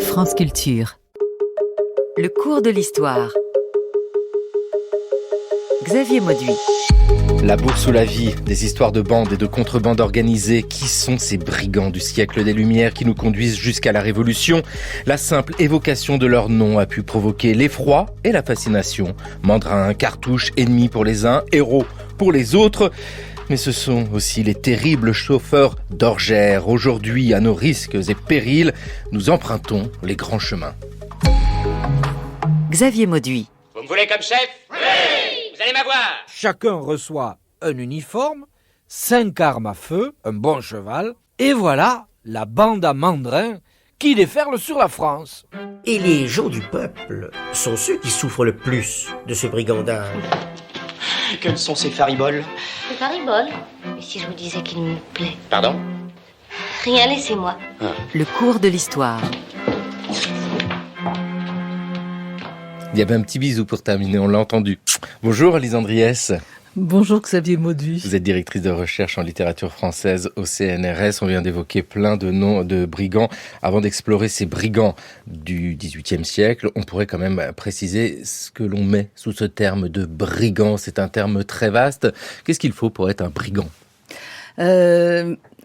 France Culture. Le cours de l'histoire. Xavier Mauduit. La bourse ou la vie, des histoires de bandes et de contrebandes organisées. Qui sont ces brigands du siècle des Lumières qui nous conduisent jusqu'à la Révolution? La simple évocation de leur nom a pu provoquer l'effroi et la fascination. Mandrins, cartouches, ennemis pour les uns, héros pour les autres. Mais ce sont aussi les terribles chauffeurs d'orgères. Aujourd'hui, à nos risques et périls, nous empruntons les grands chemins. Xavier Mauduit. Vous me voulez comme chef? Oui! Vous allez m'avoir! Chacun reçoit un uniforme, 5 armes à feu, un bon cheval, et voilà la bande à mandrins qui déferle sur la France. Et les gens du peuple sont ceux qui souffrent le plus de ce brigandage. Quels sont ces fariboles? C'est faribole. Et si je vous disais qu'il me plaît? Pardon? Rien, laissez-moi. Le cours de l'histoire. Il y avait un petit bisou pour terminer, on l'a entendu. Bonjour Lise Andriès. Bonjour Xavier Mauduit. Vous êtes directrice de recherche en littérature française au CNRS. On vient d'évoquer plein de noms de brigands. Avant d'explorer ces brigands du XVIIIe siècle, on pourrait quand même préciser ce que l'on met sous ce terme de brigand. C'est un terme très vaste. Qu'est-ce qu'il faut pour être un brigand ?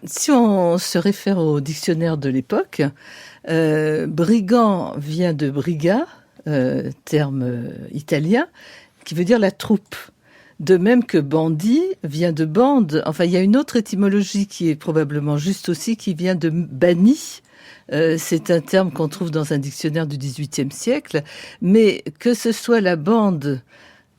Si on se réfère au dictionnaire de l'époque, brigand vient de briga, terme italien, qui veut dire la troupe. De même que bandit vient de bande. Enfin, il y a une autre étymologie qui est probablement juste aussi, qui vient de banni. C'est un terme qu'on trouve dans un dictionnaire du XVIIIe siècle. Mais que ce soit la bande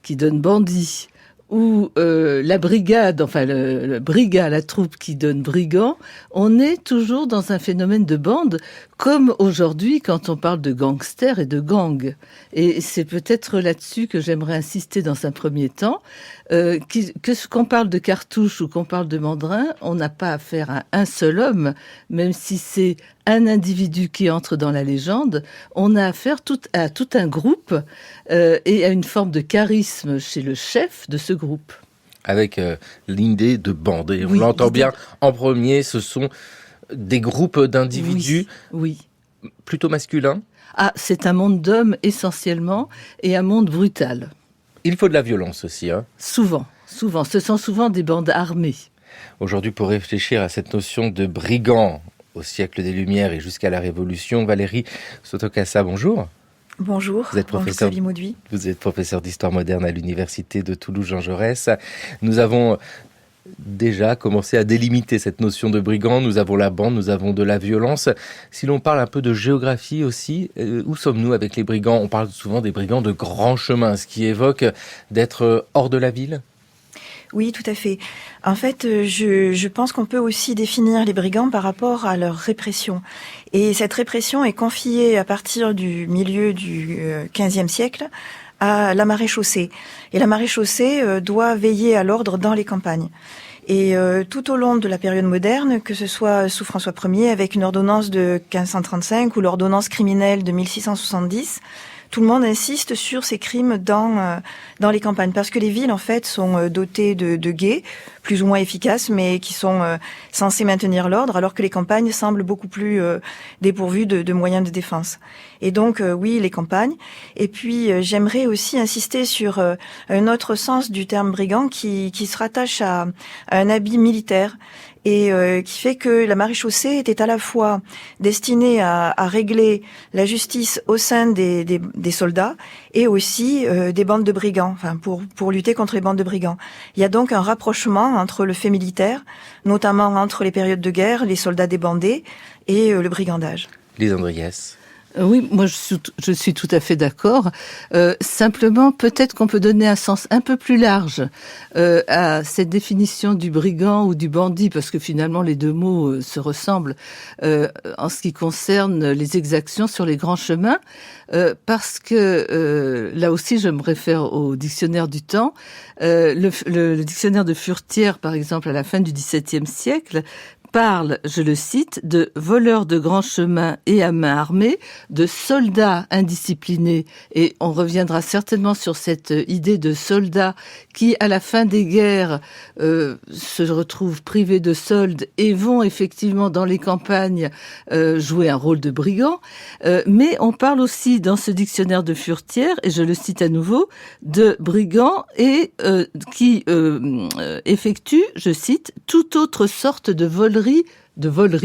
qui donne bandit ou la brigade, enfin le brigat, la troupe qui donne brigand, on est toujours dans un phénomène de bande, comme aujourd'hui quand on parle de gangsters et de gang. Et c'est peut-être là-dessus que j'aimerais insister dans un premier temps, qu'on parle de cartouche ou qu'on parle de mandrin, on n'a pas affaire à un seul homme, même si c'est un individu qui entre dans la légende, on a affaire à tout un groupe et à une forme de charisme chez le chef de ce groupe. Avec l'idée de bande. Et on l'entend bien en premier, ce sont des groupes d'individus oui. Plutôt masculins. Ah, c'est un monde d'hommes essentiellement et un monde brutal. Il faut de la violence aussi. Souvent. Ce sont souvent des bandes armées. Aujourd'hui, pour réfléchir à cette notion de brigand au siècle des Lumières et jusqu'à la Révolution, Valérie Sotokassa, bonjour. Bonjour, vous êtes professeur, vous êtes professeur d'histoire moderne à l'université de Toulouse Jean Jaurès. Nous avons déjà commencé à délimiter cette notion de brigand. Nous avons la bande, nous avons de la violence. Si l'on parle un peu de géographie aussi, où sommes-nous avec les brigands? On parle souvent des brigands de grand chemin, ce qui évoque d'être hors de la ville. Oui, tout à fait. En fait, je pense qu'on peut aussi définir les brigands par rapport à leur répression. Et cette répression est confiée à partir du milieu du XVe siècle à la maréchaussée. Et la maréchaussée doit veiller à l'ordre dans les campagnes. Et tout au long de la période moderne, que ce soit sous François Ier avec une ordonnance de 1535 ou l'ordonnance criminelle de 1670, tout le monde insiste sur ces crimes dans les campagnes, parce que les villes en fait sont dotées de guets plus ou moins efficaces, mais qui sont censés maintenir l'ordre, alors que les campagnes semblent beaucoup plus dépourvues de moyens de défense. Et donc oui, les campagnes. Et puis j'aimerais aussi insister sur un autre sens du terme brigand qui se rattache à un habit militaire. Et qui fait que la maréchaussée était à la fois destinée à régler la justice au sein des soldats et aussi des bandes de brigands, enfin pour lutter contre les bandes de brigands. Il y a donc un rapprochement entre le fait militaire, notamment entre les périodes de guerre, les soldats débandés et le brigandage. Lise Andriès. Oui, moi je suis tout à fait d'accord. Simplement, peut-être qu'on peut donner un sens un peu plus large à cette définition du brigand ou du bandit, parce que finalement les deux mots se ressemblent en ce qui concerne les exactions sur les grands chemins, parce que là aussi je me réfère au dictionnaire du temps. Le dictionnaire de Furetière, par exemple, à la fin du XVIIe siècle, parle, je le cite, de voleurs de grands chemins et à main armée, de soldats indisciplinés. Et on reviendra certainement sur cette idée de soldats qui, à la fin des guerres, se retrouvent privés de soldes et vont effectivement dans les campagnes jouer un rôle de brigands. Mais on parle aussi dans ce dictionnaire de Furetière, et je le cite à nouveau, de brigands et qui effectuent, je cite, toute autre sorte de volerie,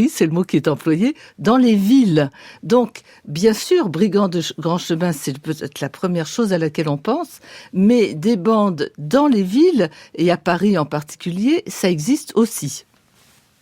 c'est le mot qui est employé, dans les villes. Donc, bien sûr, brigands de grand chemin, c'est peut-être la première chose à laquelle on pense, mais des bandes dans les villes, et à Paris en particulier, ça existe aussi.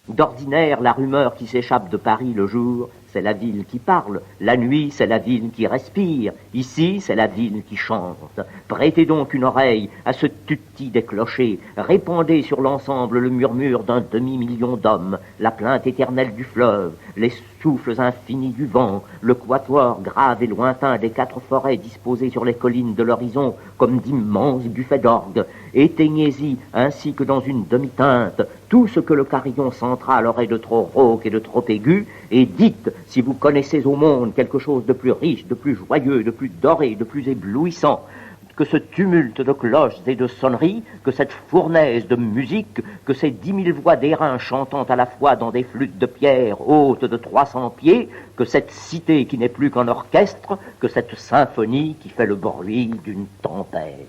D'ordinaire, la rumeur qui s'échappe de Paris le jour, c'est la ville qui parle. La nuit, c'est la ville qui respire. Ici, c'est la ville qui chante. Prêtez donc une oreille à ce tutti des clochers. Répandez sur l'ensemble le murmure d'un demi-million d'hommes, la plainte éternelle du fleuve, les souffles infinis du vent, le quatuor grave et lointain des 4 forêts disposées sur les collines de l'horizon comme d'immenses buffets d'orgue. Éteignez-y, ainsi que dans une demi-teinte, tout ce que le carillon central aurait de trop rauque et de trop aigu, et dites, si vous connaissez au monde quelque chose de plus riche, de plus joyeux, de plus doré, de plus éblouissant, que ce tumulte de cloches et de sonneries, que cette fournaise de musique, que ces 10 000 voix d'airain chantant à la fois dans des flûtes de pierre hautes de 300 pieds, que cette cité qui n'est plus qu'un orchestre, que cette symphonie qui fait le bruit d'une tempête.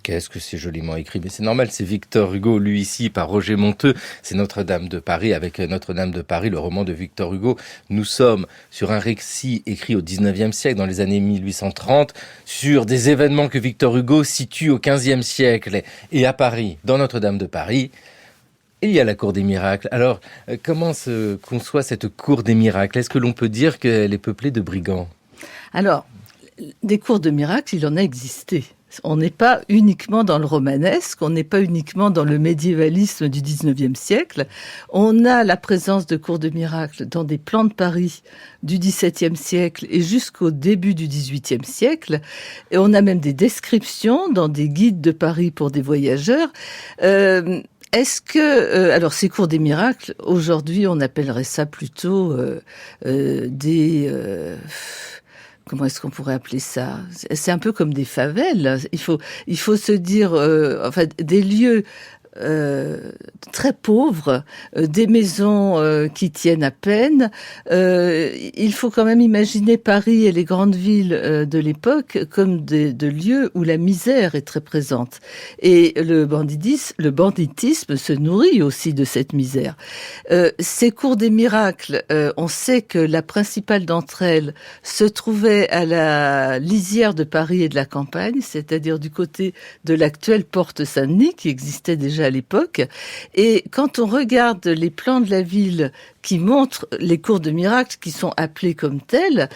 Qu'est-ce que c'est joliment écrit. Mais c'est normal, c'est Victor Hugo, lu ici par Roger Monteux. C'est Notre-Dame de Paris, avec Notre-Dame de Paris, le roman de Victor Hugo. Nous sommes sur un récit écrit au 19e siècle, dans les années 1830, sur des événements que Victor Hugo situe au 15e siècle. Et à Paris, dans Notre-Dame de Paris, il y a la Cour des Miracles. Alors, comment se conçoit cette Cour des Miracles? Est-ce que l'on peut dire qu'elle est peuplée de brigands? Alors, des cours de miracles, il en a existé. On n'est pas uniquement dans le romanesque, on n'est pas uniquement dans le médiévalisme du 19e siècle. On a la présence de cours de miracles dans des plans de Paris du XVIIe siècle et jusqu'au début du XVIIIe siècle. Et on a même des descriptions dans des guides de Paris pour des voyageurs. Est-ce que, alors ces cours des miracles, aujourd'hui on appellerait ça plutôt comment est-ce qu'on pourrait appeler ça? C'est un peu comme des favelles. Il faut se dire, enfin, des lieux très pauvres, des maisons qui tiennent à peine. Il faut quand même imaginer Paris et les grandes villes de l'époque comme de lieux où la misère est très présente. Et le banditisme se nourrit aussi de cette misère. Ces cours des miracles, on sait que la principale d'entre elles se trouvait à la lisière de Paris et de la campagne, c'est-à-dire du côté de l'actuelle porte Saint-Denis, qui existait déjà à l'époque. Et quand on regarde les plans de la ville qui montrent les cours de miracles qui sont appelés comme tels,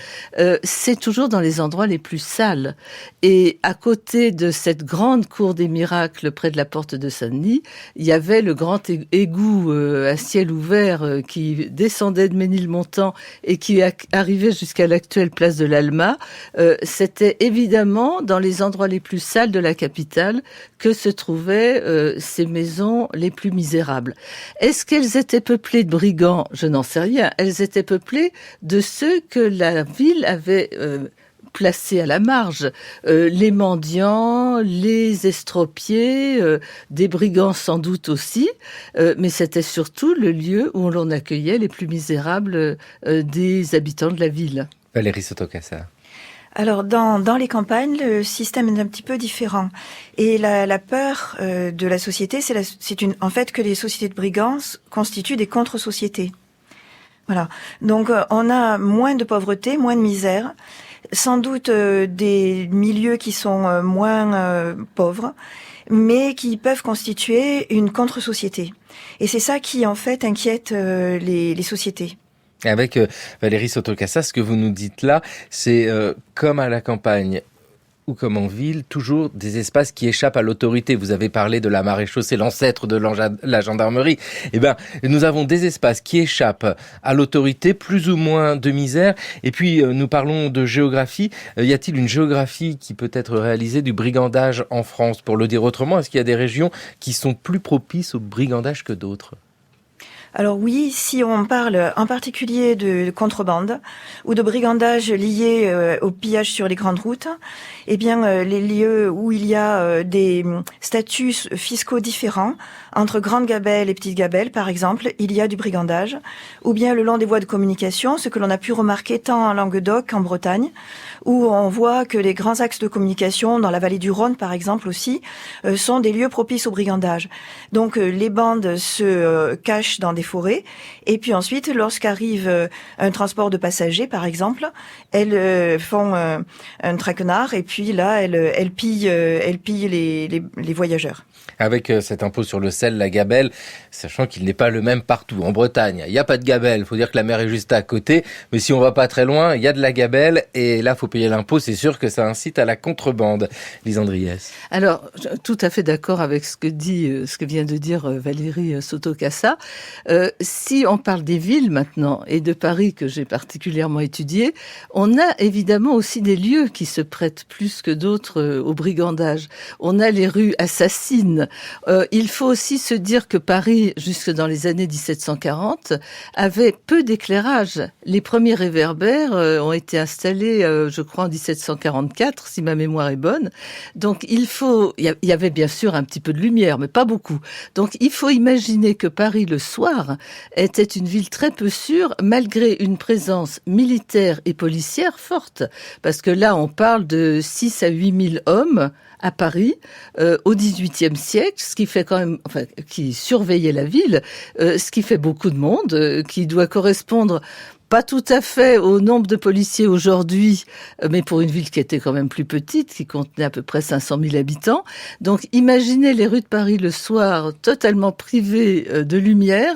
c'est toujours dans les endroits les plus sales. Et à côté de cette grande cour des miracles près de la porte de Saint-Denis, il y avait le grand égout à ciel ouvert qui descendait de Ménilmontant et qui arrivait jusqu'à l'actuelle place de l'Alma. C'était évidemment dans les endroits les plus sales de la capitale que se trouvaient ces maisons les plus misérables. Est-ce qu'elles étaient peuplées de brigands ? Je n'en sais rien. Elles étaient peuplées de ceux que la ville avait placés à la marge. Les mendiants, les estropiés, des brigands sans doute aussi, mais c'était surtout le lieu où l'on accueillait les plus misérables des habitants de la ville. Valérie Sotokassa. Alors, dans les campagnes, le système est un petit peu différent. Et la peur de la société, en fait que les sociétés de brigands constituent des contre-sociétés. Voilà. Donc, on a moins de pauvreté, moins de misère, sans doute des milieux qui sont moins pauvres, mais qui peuvent constituer une contre-société. Et c'est ça qui, en fait, inquiète les sociétés. Avec Valérie Sotokassa, ce que vous nous dites là, c'est comme à la campagne ou comme en ville, toujours des espaces qui échappent à l'autorité. Vous avez parlé de la maréchaussée, l'ancêtre de la gendarmerie. Eh ben, nous avons des espaces qui échappent à l'autorité, plus ou moins de misère. Et puis, nous parlons de géographie. Y a-t-il une géographie qui peut être réalisée du brigandage en France? Pour le dire autrement, est-ce qu'il y a des régions qui sont plus propices au brigandage que d'autres? Alors oui, si on parle en particulier de contrebande ou de brigandage lié au pillage sur les grandes routes, eh bien les lieux où il y a des statuts fiscaux différents entre grandes gabelles et petites gabelles, par exemple, il y a du brigandage, ou bien le long des voies de communication, ce que l'on a pu remarquer tant en Languedoc qu'en Bretagne, où on voit que les grands axes de communication, dans la vallée du Rhône par exemple aussi, sont des lieux propices au brigandage. Donc les bandes se cachent dans des forêts, et puis ensuite, lorsqu'arrive un transport de passagers par exemple, elles font un traquenard, et puis là, elles pillent les voyageurs. Avec cet impôt sur le sel, la gabelle, sachant qu'il n'est pas le même partout. En Bretagne, il n'y a pas de gabelle, il faut dire que la mer est juste à côté, mais si on va pas très loin, il y a de la gabelle, et là, il faut payer l'impôt, c'est sûr que ça incite à la contrebande. Lise Andriès. Alors, tout à fait d'accord avec ce que vient de dire Valérie Sotocasa. Si on parle des villes maintenant, et de Paris que j'ai particulièrement étudié, on a évidemment aussi des lieux qui se prêtent plus que d'autres au brigandage. On a les rues assassines. Il faut aussi se dire que Paris, jusque dans les années 1740, avait peu d'éclairage. Les premiers réverbères ont été installés, je crois, en 1744, si ma mémoire est bonne. Donc, il y avait bien sûr un petit peu de lumière, mais pas beaucoup. Donc, il faut imaginer que Paris, le soir, était une ville très peu sûre, malgré une présence militaire et policière forte. Parce que là, on parle de 6 à 8 000 hommes à Paris au XVIIIe siècle, ce qui fait quand même, qui surveillait la ville, ce qui fait beaucoup de monde, qui doit correspondre pas tout à fait au nombre de policiers aujourd'hui, mais pour une ville qui était quand même plus petite, qui contenait à peu près 500 000 habitants. Donc, imaginez les rues de Paris le soir totalement privées de lumière.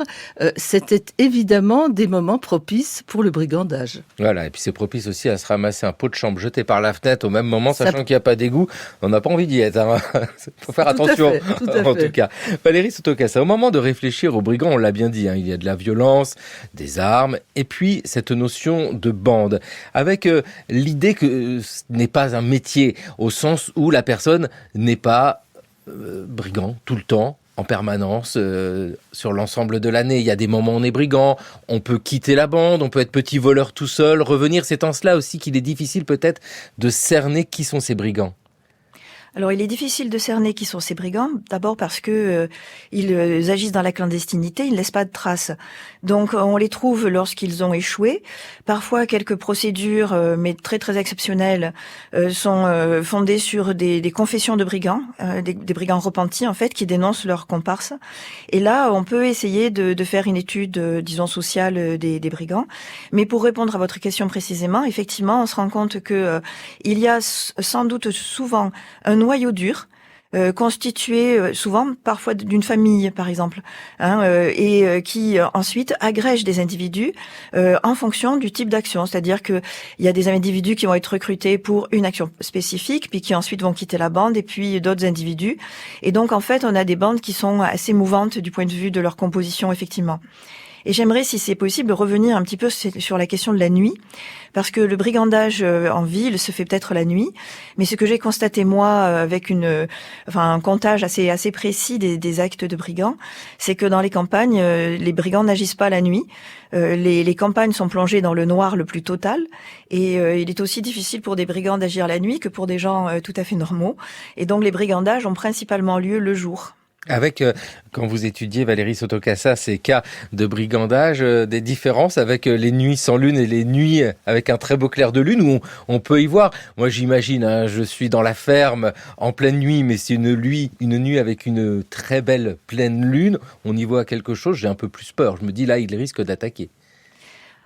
C'était évidemment des moments propices pour le brigandage. Voilà, et puis c'est propice aussi à se ramasser un pot de chambre jeté par la fenêtre au même moment, sachant qu'il n'y a pas d'égout. On n'a pas envie d'y être. Faut faire attention, en tout cas. Valérie Sotocasa, au moment de réfléchir aux brigands, on l'a bien dit, il y a de la violence, des armes, et puis cette notion de bande, avec l'idée que ce n'est pas un métier, au sens où la personne n'est pas brigand tout le temps, en permanence, sur l'ensemble de l'année. Il y a des moments où on est brigand, on peut quitter la bande, on peut être petit voleur tout seul, revenir. C'est en cela aussi qu'il est difficile peut-être de cerner qui sont ces brigands. Alors, il est difficile de cerner qui sont ces brigands, d'abord parce que ils agissent dans la clandestinité, ils ne laissent pas de traces. Donc, on les trouve lorsqu'ils ont échoué. Parfois, quelques procédures, mais très très exceptionnelles, sont fondées sur des confessions de brigands, des brigands repentis en fait, qui dénoncent leurs comparses. Et là, on peut essayer de faire une étude, disons sociale des brigands. Mais pour répondre à votre question précisément, effectivement, on se rend compte que il y a sans doute souvent un noyau dur constitué souvent parfois d'une famille par exemple, et qui ensuite agrège des individus en fonction du type d'action, c'est-à-dire que il y a des individus qui vont être recrutés pour une action spécifique, puis qui ensuite vont quitter la bande, et puis d'autres individus, et donc en fait on a des bandes qui sont assez mouvantes du point de vue de leur composition effectivement. Et j'aimerais, si c'est possible, revenir un petit peu sur la question de la nuit, parce que le brigandage en ville se fait peut-être la nuit, mais ce que j'ai constaté moi avec un comptage assez précis des actes de brigands, c'est que dans les campagnes, les brigands n'agissent pas la nuit. Les campagnes sont plongées dans le noir le plus total, et il est aussi difficile pour des brigands d'agir la nuit que pour des gens tout à fait normaux. Et donc les brigandages ont principalement lieu le jour. Avec, quand vous étudiez, Valérie Sotocasa, ces cas de brigandage, des différences avec les nuits sans lune et les nuits avec un très beau clair de lune, où on peut y voir. Moi, j'imagine, je suis dans la ferme en pleine nuit, mais c'est une nuit avec une très belle pleine lune. On y voit quelque chose, j'ai un peu plus peur. Je me dis, là, il risque d'attaquer.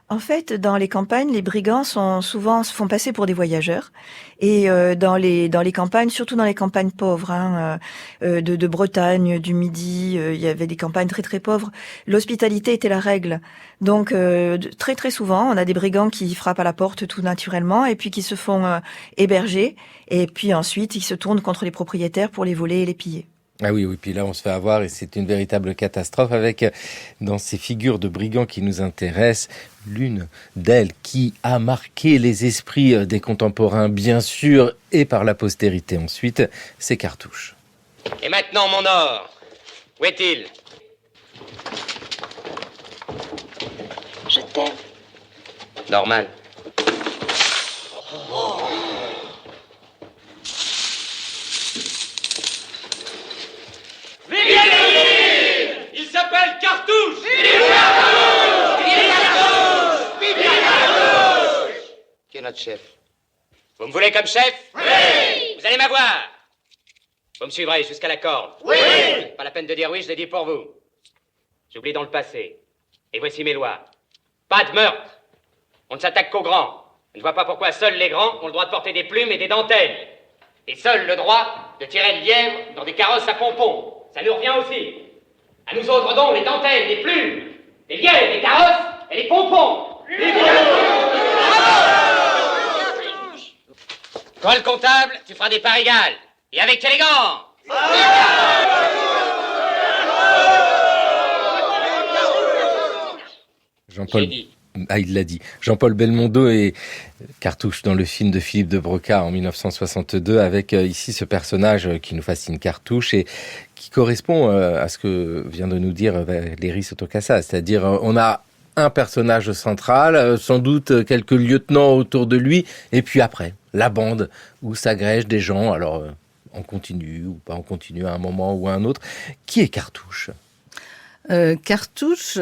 En fait, dans les campagnes, les brigands se font passer pour des voyageurs. Et dans les campagnes, surtout dans les campagnes pauvres, de Bretagne, du Midi, il y avait des campagnes très très pauvres. L'hospitalité était la règle. Donc très très souvent, on a des brigands qui frappent à la porte tout naturellement, et puis qui se font héberger, et puis ensuite ils se tournent contre les propriétaires pour les voler et les piller. Ah oui, puis là on se fait avoir et c'est une véritable catastrophe avec, dans ces figures de brigands qui nous intéressent, l'une d'elles qui a marqué les esprits des contemporains bien sûr et par la postérité ensuite, c'est Cartouche. Et maintenant mon or, où est-il? Normal. Il s'appelle Cartouche. Qui est notre chef? Vous me voulez comme chef? Oui. Vous allez m'avoir. Vous me suivrez jusqu'à la corde. Oui. Pas la peine de dire oui, je l'ai dit pour vous. J'oublie dans le passé. Et voici mes lois. Pas de meurtre. On ne s'attaque qu'aux grands. Je ne vois pas pourquoi seuls les grands ont le droit de porter des plumes et des dentelles. Et seul le droit de tirer le lièvre dans des carrosses à pompons. Ça nous revient aussi. À nous autres donc, les dentelles, les plumes, les lièvres, les carrosses et les pompons. Toi, le comptable, tu feras des parts égales. Et avec élégance. Jean-Paul, J'ai dit. il l'a dit. Jean-Paul Belmondo et Cartouche dans le film de Philippe de Broca en 1962 avec ici ce personnage qui nous fascine, Cartouche, et qui correspond à ce que vient de nous dire Valérie Sotokassa. C'est-à-dire, on a un personnage central, sans doute quelques lieutenants autour de lui, et puis après, la bande où s'agrègent des gens, alors on continue ou pas on continue à un moment ou à un autre. Qui est Cartouche ? Cartouche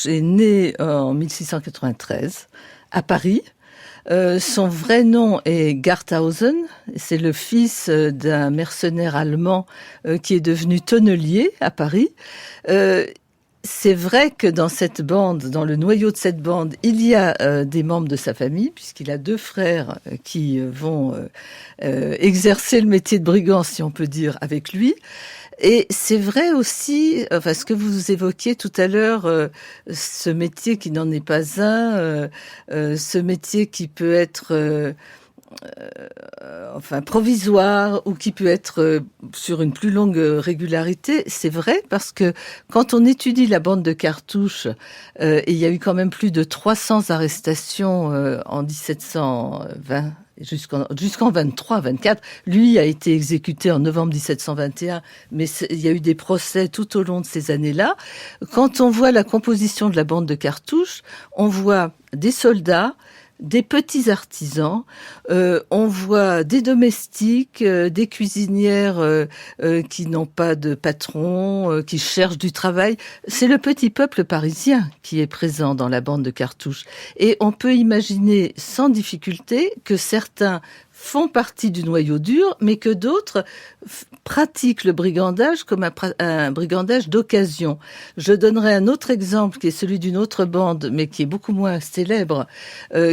est né en 1693 à Paris. Son vrai nom est Garthausen. C'est le fils d'un mercenaire allemand qui est devenu tonnelier à Paris. C'est vrai que dans cette bande, dans le noyau de cette bande, il y a des membres de sa famille, puisqu'il a 2 frères qui vont exercer le métier de brigand, si on peut dire, avec lui. Et c'est vrai aussi, enfin, ce que vous évoquiez tout à l'heure, ce métier qui n'en est pas un, ce métier qui peut être provisoire ou qui peut être sur une plus longue régularité, c'est vrai parce que quand on étudie la bande de Cartouche, et il y a eu quand même plus de 300 arrestations en 1720, jusqu'en 23-24. Lui a été exécuté en novembre 1721, mais il y a eu des procès tout au long de ces années-là. Quand on voit la composition de la bande de Cartouche, on voit des soldats, des petits artisans, on voit des domestiques, des cuisinières qui n'ont pas de patron, qui cherchent du travail. C'est le petit peuple parisien qui est présent dans la bande de Cartouche. Et on peut imaginer sans difficulté que certains font partie du noyau dur, mais que d'autres pratiquent le brigandage comme un brigandage d'occasion. Je donnerai un autre exemple qui est celui d'une autre bande, mais qui est beaucoup moins célèbre,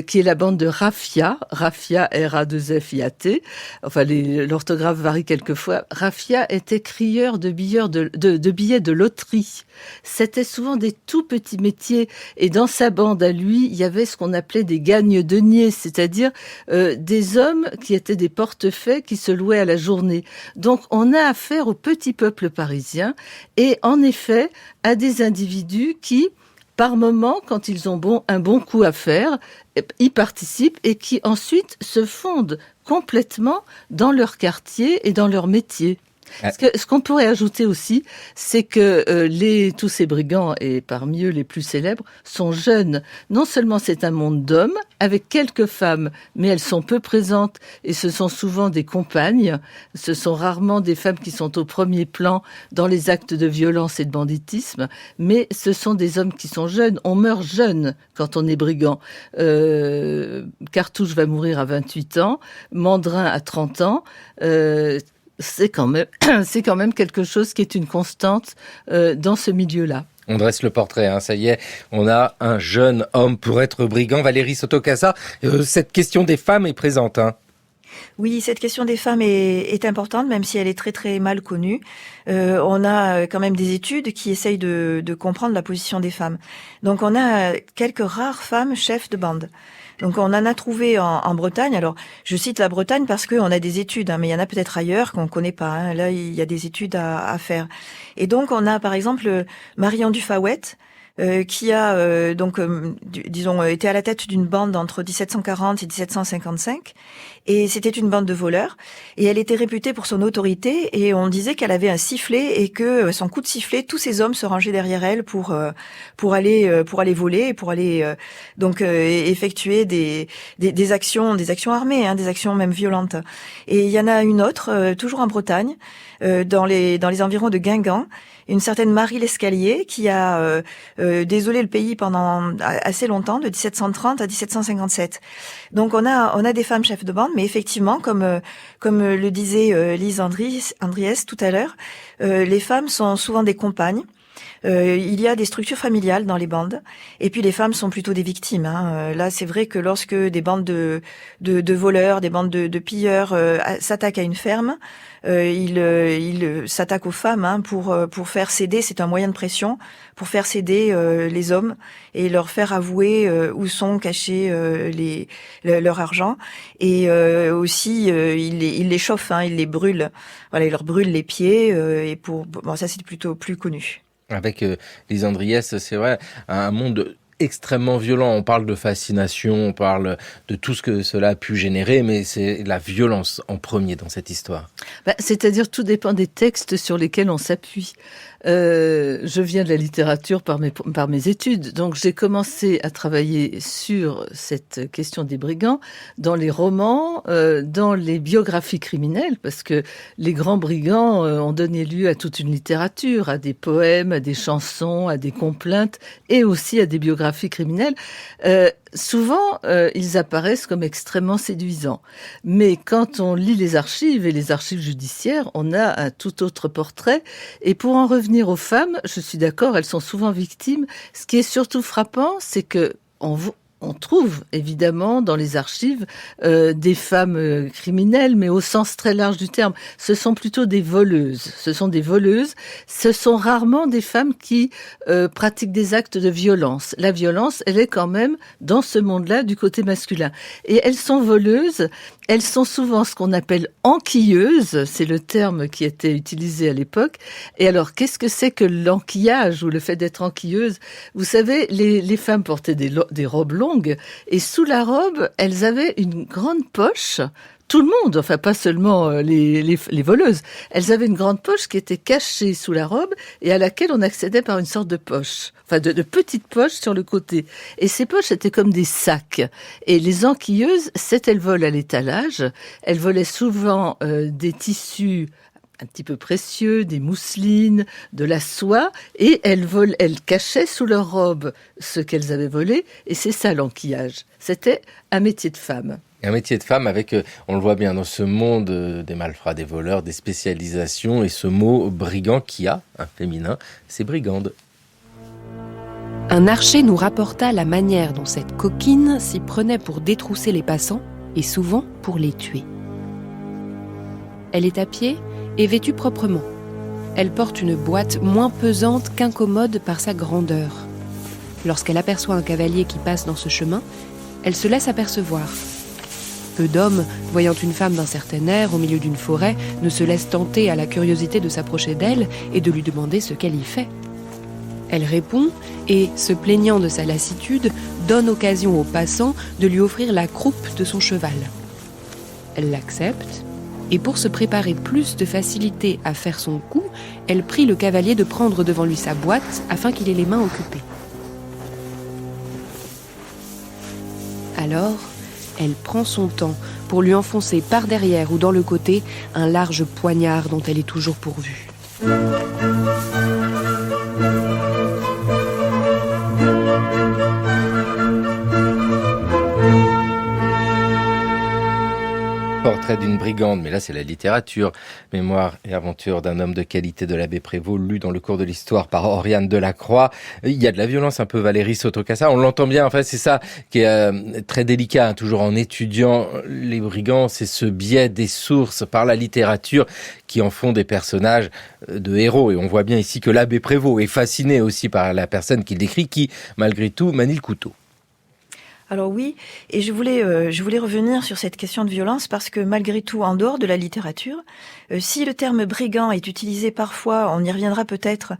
qui est la bande de Raffia, R-A-2-F-I-A-T. Enfin, l'orthographe varie quelquefois. Raffia était crieur de billets de loterie. C'était souvent des tout petits métiers, et dans sa bande à lui, il y avait ce qu'on appelait des gagne-deniers, c'est-à-dire des hommes qui étaient des portefaix qui se louaient à la journée. Donc on a affaire au petit peuple parisien et en effet à des individus qui, par moment, quand ils ont un bon coup à faire, y participent et qui ensuite se fondent complètement dans leur quartier et dans leur métier. Ce qu'on pourrait ajouter aussi, c'est que tous ces brigands, et parmi eux les plus célèbres, sont jeunes. Non seulement c'est un monde d'hommes, avec quelques femmes, mais elles sont peu présentes, et ce sont souvent des compagnes. Ce sont rarement des femmes qui sont au premier plan dans les actes de violence et de banditisme, mais ce sont des hommes qui sont jeunes. On meurt jeune quand on est brigand. Cartouche va mourir à 28 ans, Mandrin à 30 ans. C'est quand même quelque chose qui est une constante dans ce milieu-là. On dresse le portrait, ça y est, on a un jeune homme pour être brigand. Valérie Sotokassa, cette question des femmes est présente. Oui, cette question des femmes est importante, même si elle est très très mal connue. On a quand même des études qui essayent de comprendre la position des femmes. Donc on a quelques rares femmes chefs de bande. Donc on en a trouvé en Bretagne. Alors je cite la Bretagne parce qu'on a des études, mais il y en a peut-être ailleurs qu'on connaît pas. Là il y a des études à faire. Et donc on a par exemple Marion Dufawet, qui a disons été à la tête d'une bande entre 1740 et 1755. Et c'était une bande de voleurs. Et elle était réputée pour son autorité. Et on disait qu'elle avait un sifflet et que son coup de sifflet, tous ces hommes se rangeaient derrière elle pour aller voler et pour aller effectuer des actions armées, des actions même violentes. Et il y en a une autre, toujours en Bretagne, dans les environs de Guingamp, une certaine Marie Lescalier qui a désolé le pays pendant assez longtemps, de 1730 à 1757. Donc on a des femmes chefs de bande, mais effectivement, comme le disait Lise Andries tout à l'heure, les femmes sont souvent des compagnes. Il y a des structures familiales dans les bandes, et puis les femmes sont plutôt des victimes. Là, c'est vrai que lorsque des bandes de voleurs, des bandes de pilleurs s'attaquent à une ferme, ils s'attaquent aux femmes pour faire céder. C'est un moyen de pression pour faire céder les hommes et leur faire avouer où sont cachés leur argent. Et aussi, ils les chauffent, ils les brûlent. Voilà, ils leur brûlent les pieds. Ça, c'est plutôt plus connu. Avec Lise Andries, c'est vrai, un monde extrêmement violent. On parle de fascination, on parle de tout ce que cela a pu générer, mais c'est la violence en premier dans cette histoire. C'est-à-dire, tout dépend des textes sur lesquels on s'appuie. Je viens de la littérature par mes études, donc j'ai commencé à travailler sur cette question des brigands dans les romans, dans les biographies criminelles, parce que les grands brigands ont donné lieu à toute une littérature, à des poèmes, à des chansons, à des complaintes et aussi à des biographies criminelles. Souvent, ils apparaissent comme extrêmement séduisants. Mais quand on lit les archives et les archives judiciaires, on a un tout autre portrait. Et pour en revenir aux femmes, je suis d'accord, elles sont souvent victimes. Ce qui est surtout frappant, c'est que on trouve évidemment dans les archives des femmes criminelles, mais au sens très large du terme. Ce sont plutôt des voleuses. Ce sont rarement des femmes qui pratiquent des actes de violence. La violence, elle est quand même dans ce monde-là du côté masculin. Et elles sont voleuses. Elles sont souvent ce qu'on appelle enquilleuses, c'est le terme qui était utilisé à l'époque. Et alors, qu'est-ce que c'est que l'enquillage ou le fait d'être enquilleuse ? Vous savez, les femmes portaient des robes longues et sous la robe, elles avaient une grande poche. Tout le monde, enfin pas seulement les voleuses, elles avaient une grande poche qui était cachée sous la robe et à laquelle on accédait par une sorte de poche, enfin de petites poches sur le côté. Et ces poches étaient comme des sacs. Et les enquilleuses, elles volent à l'étalage, elles volaient souvent des tissus un petit peu précieux, des mousselines, de la soie, et elles cachaient sous leur robe ce qu'elles avaient volé, et c'est ça l'enquillage. C'était un métier de femme. Un métier de femme avec, on le voit bien dans ce monde des malfrats, des voleurs, des spécialisations, et ce mot brigand qui a un féminin, c'est brigande. Un archer nous rapporta la manière dont cette coquine s'y prenait pour détrousser les passants, et souvent pour les tuer. Elle est à pied et vêtue proprement. Elle porte une boîte moins pesante qu'incommode par sa grandeur. Lorsqu'elle aperçoit un cavalier qui passe dans ce chemin, elle se laisse apercevoir. Peu d'hommes, voyant une femme d'un certain air au milieu d'une forêt, ne se laissent tenter à la curiosité de s'approcher d'elle et de lui demander ce qu'elle y fait. Elle répond et, se plaignant de sa lassitude, donne occasion aux passants de lui offrir la croupe de son cheval. Elle l'accepte, et pour se préparer plus de facilité à faire son coup, elle prie le cavalier de prendre devant lui sa boîte afin qu'il ait les mains occupées. Alors, elle prend son temps pour lui enfoncer par derrière ou dans le côté un large poignard dont elle est toujours pourvue. Portrait d'une brigande, mais là c'est la littérature. Mémoires et aventures d'un homme de qualité de l'abbé Prévost, lu dans le cours de l'histoire par Oriane Delacroix. Il y a de la violence un peu, Valérie Sotocasa, on l'entend bien, en fait c'est ça qui est très délicat, toujours en étudiant les brigands, c'est ce biais des sources par la littérature qui en font des personnages de héros. Et on voit bien ici que l'abbé Prévost est fasciné aussi par la personne qu'il décrit, qui malgré tout manie le couteau. Alors oui, et je voulais revenir sur cette question de violence parce que malgré tout, en dehors de la littérature, si le terme brigand est utilisé parfois, on y reviendra peut-être,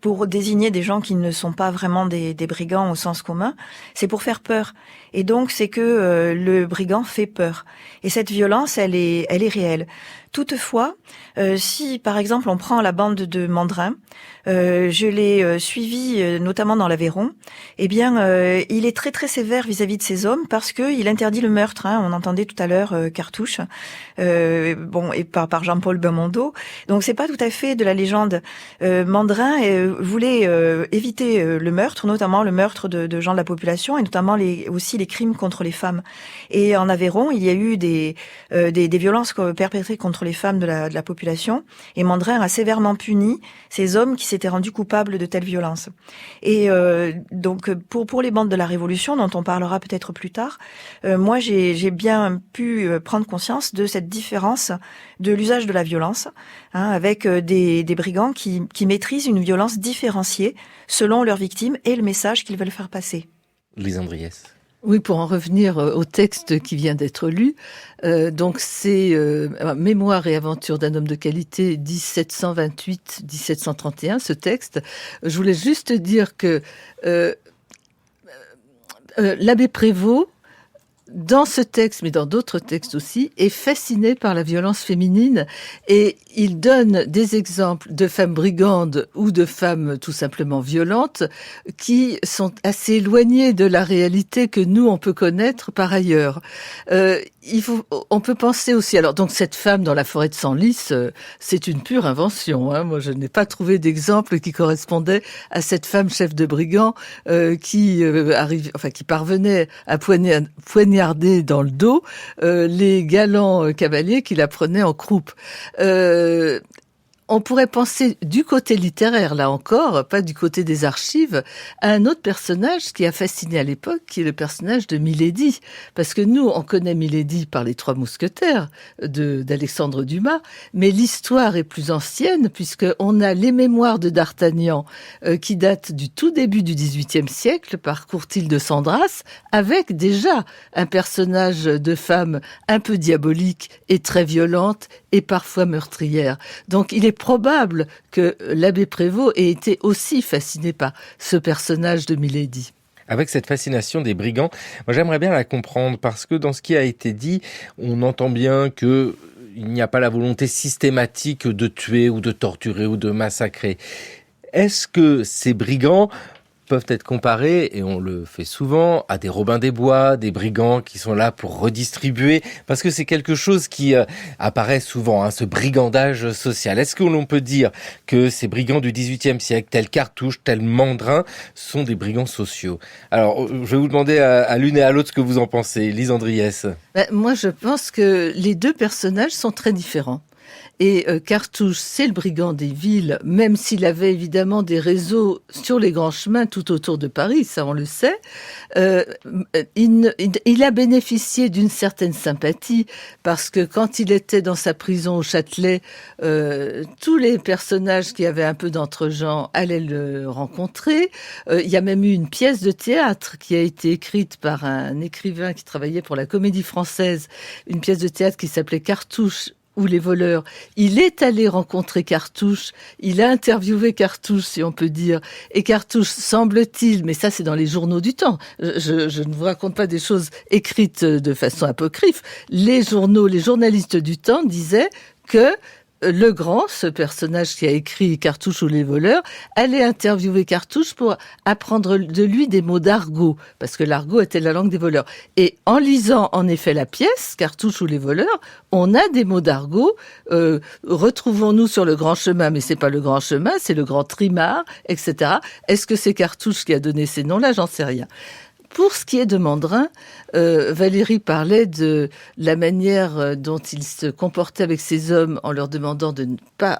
pour désigner des gens qui ne sont pas vraiment des brigands au sens commun, c'est pour faire peur. Et donc c'est que le brigand fait peur. Et cette violence, elle est réelle. Toutefois, si par exemple on prend la bande de Mandrin, je l'ai suivi notamment dans l'Aveyron, eh bien il est très très sévère vis-à-vis de ces hommes parce que il interdit le meurtre. On entendait tout à l'heure Cartouche, et par Jean-Paul Belmondo. Donc c'est pas tout à fait de la légende. Mandrin voulait éviter le meurtre, notamment le meurtre de gens de la population et notamment aussi les crimes contre les femmes. Et en Aveyron, il y a eu des violences perpétrées contre les femmes de la population, et Mandrin a sévèrement puni ces hommes qui s'étaient rendus coupables de telles violences. Et donc pour les bandes de la Révolution, dont on parlera peut-être plus tard, moi j'ai bien pu prendre conscience de cette différence de l'usage de la violence, avec des brigands qui maîtrisent une violence différenciée selon leurs victimes et le message qu'ils veulent faire passer. Lise Andriès. Oui, pour en revenir au texte qui vient d'être lu, donc c'est Mémoires et aventures d'un homme de qualité 1728-1731, ce texte. Je voulais juste dire que l'abbé Prévost, dans ce texte, mais dans d'autres textes aussi, est fasciné par la violence féminine et il donne des exemples de femmes brigandes ou de femmes tout simplement violentes qui sont assez éloignées de la réalité que nous, on peut connaître par ailleurs. On peut penser aussi, alors donc cette femme dans la forêt de Senlis, c'est une pure invention. Moi, je n'ai pas trouvé d'exemple qui correspondait à cette femme chef de brigand qui parvenait à poignarder dans le dos les galants cavaliers qui la prenaient en croupe. On pourrait penser du côté littéraire, là encore, pas du côté des archives, à un autre personnage qui a fasciné à l'époque, qui est le personnage de Milady. Parce que nous, on connaît Milady par les Trois Mousquetaires d'Alexandre Dumas, mais l'histoire est plus ancienne, puisqu'on a les mémoires de D'Artagnan qui datent du tout début du XVIIIe siècle par Courtil de Sandras, avec déjà un personnage de femme un peu diabolique et très violente et parfois meurtrière. Donc il est probable que l'abbé Prévost ait été aussi fasciné par ce personnage de Milady. Avec cette fascination des brigands, moi j'aimerais bien la comprendre parce que dans ce qui a été dit, on entend bien que il n'y a pas la volonté systématique de tuer ou de torturer ou de massacrer. Est-ce que ces brigands peuvent être comparés, et on le fait souvent, à des Robins des Bois, des brigands qui sont là pour redistribuer, parce que c'est quelque chose qui apparaît souvent, ce brigandage social. Est-ce que l'on peut dire que ces brigands du XVIIIe siècle, tels Cartouche, tels Mandrin, sont des brigands sociaux? Alors, je vais vous demander à l'une et à l'autre ce que vous en pensez. Lise Andriès. Moi, je pense que les deux personnages sont très différents. Et Cartouche, c'est le brigand des villes, même s'il avait évidemment des réseaux sur les grands chemins tout autour de Paris, ça on le sait. Il a bénéficié d'une certaine sympathie parce que quand il était dans sa prison au Châtelet, tous les personnages qui avaient un peu d'entre-gens allaient le rencontrer. Il y a même eu une pièce de théâtre qui a été écrite par un écrivain qui travaillait pour la Comédie Française, une pièce de théâtre qui s'appelait Cartouche ou les voleurs. Il est allé rencontrer Cartouche, il a interviewé Cartouche, si on peut dire, et Cartouche, semble-t-il, mais ça c'est dans les journaux du temps, je ne vous raconte pas des choses écrites de façon apocryphe, les journalistes du temps disaient que le grand, ce personnage qui a écrit Cartouche ou les voleurs, allait interviewer Cartouche pour apprendre de lui des mots d'argot, parce que l'argot était la langue des voleurs. Et en lisant en effet la pièce, Cartouche ou les voleurs, on a des mots d'argot, retrouvons-nous sur le grand chemin, mais c'est pas le grand chemin, c'est le grand trimard, etc. Est-ce que c'est Cartouche qui a donné ces noms-là? J'en sais rien. Pour ce qui est de Mandrin, Valérie parlait de la manière dont il se comportait avec ses hommes en leur demandant de ne pas,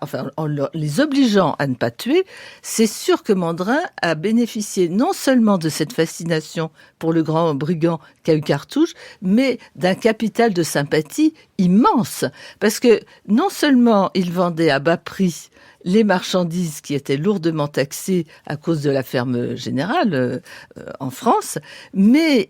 les obligeant à ne pas tuer. C'est sûr que Mandrin a bénéficié non seulement de cette fascination pour le grand brigand qu'a eu Cartouche, mais d'un capital de sympathie immense. Parce que non seulement il vendait à bas prix les marchandises qui étaient lourdement taxées à cause de la ferme générale en France, mais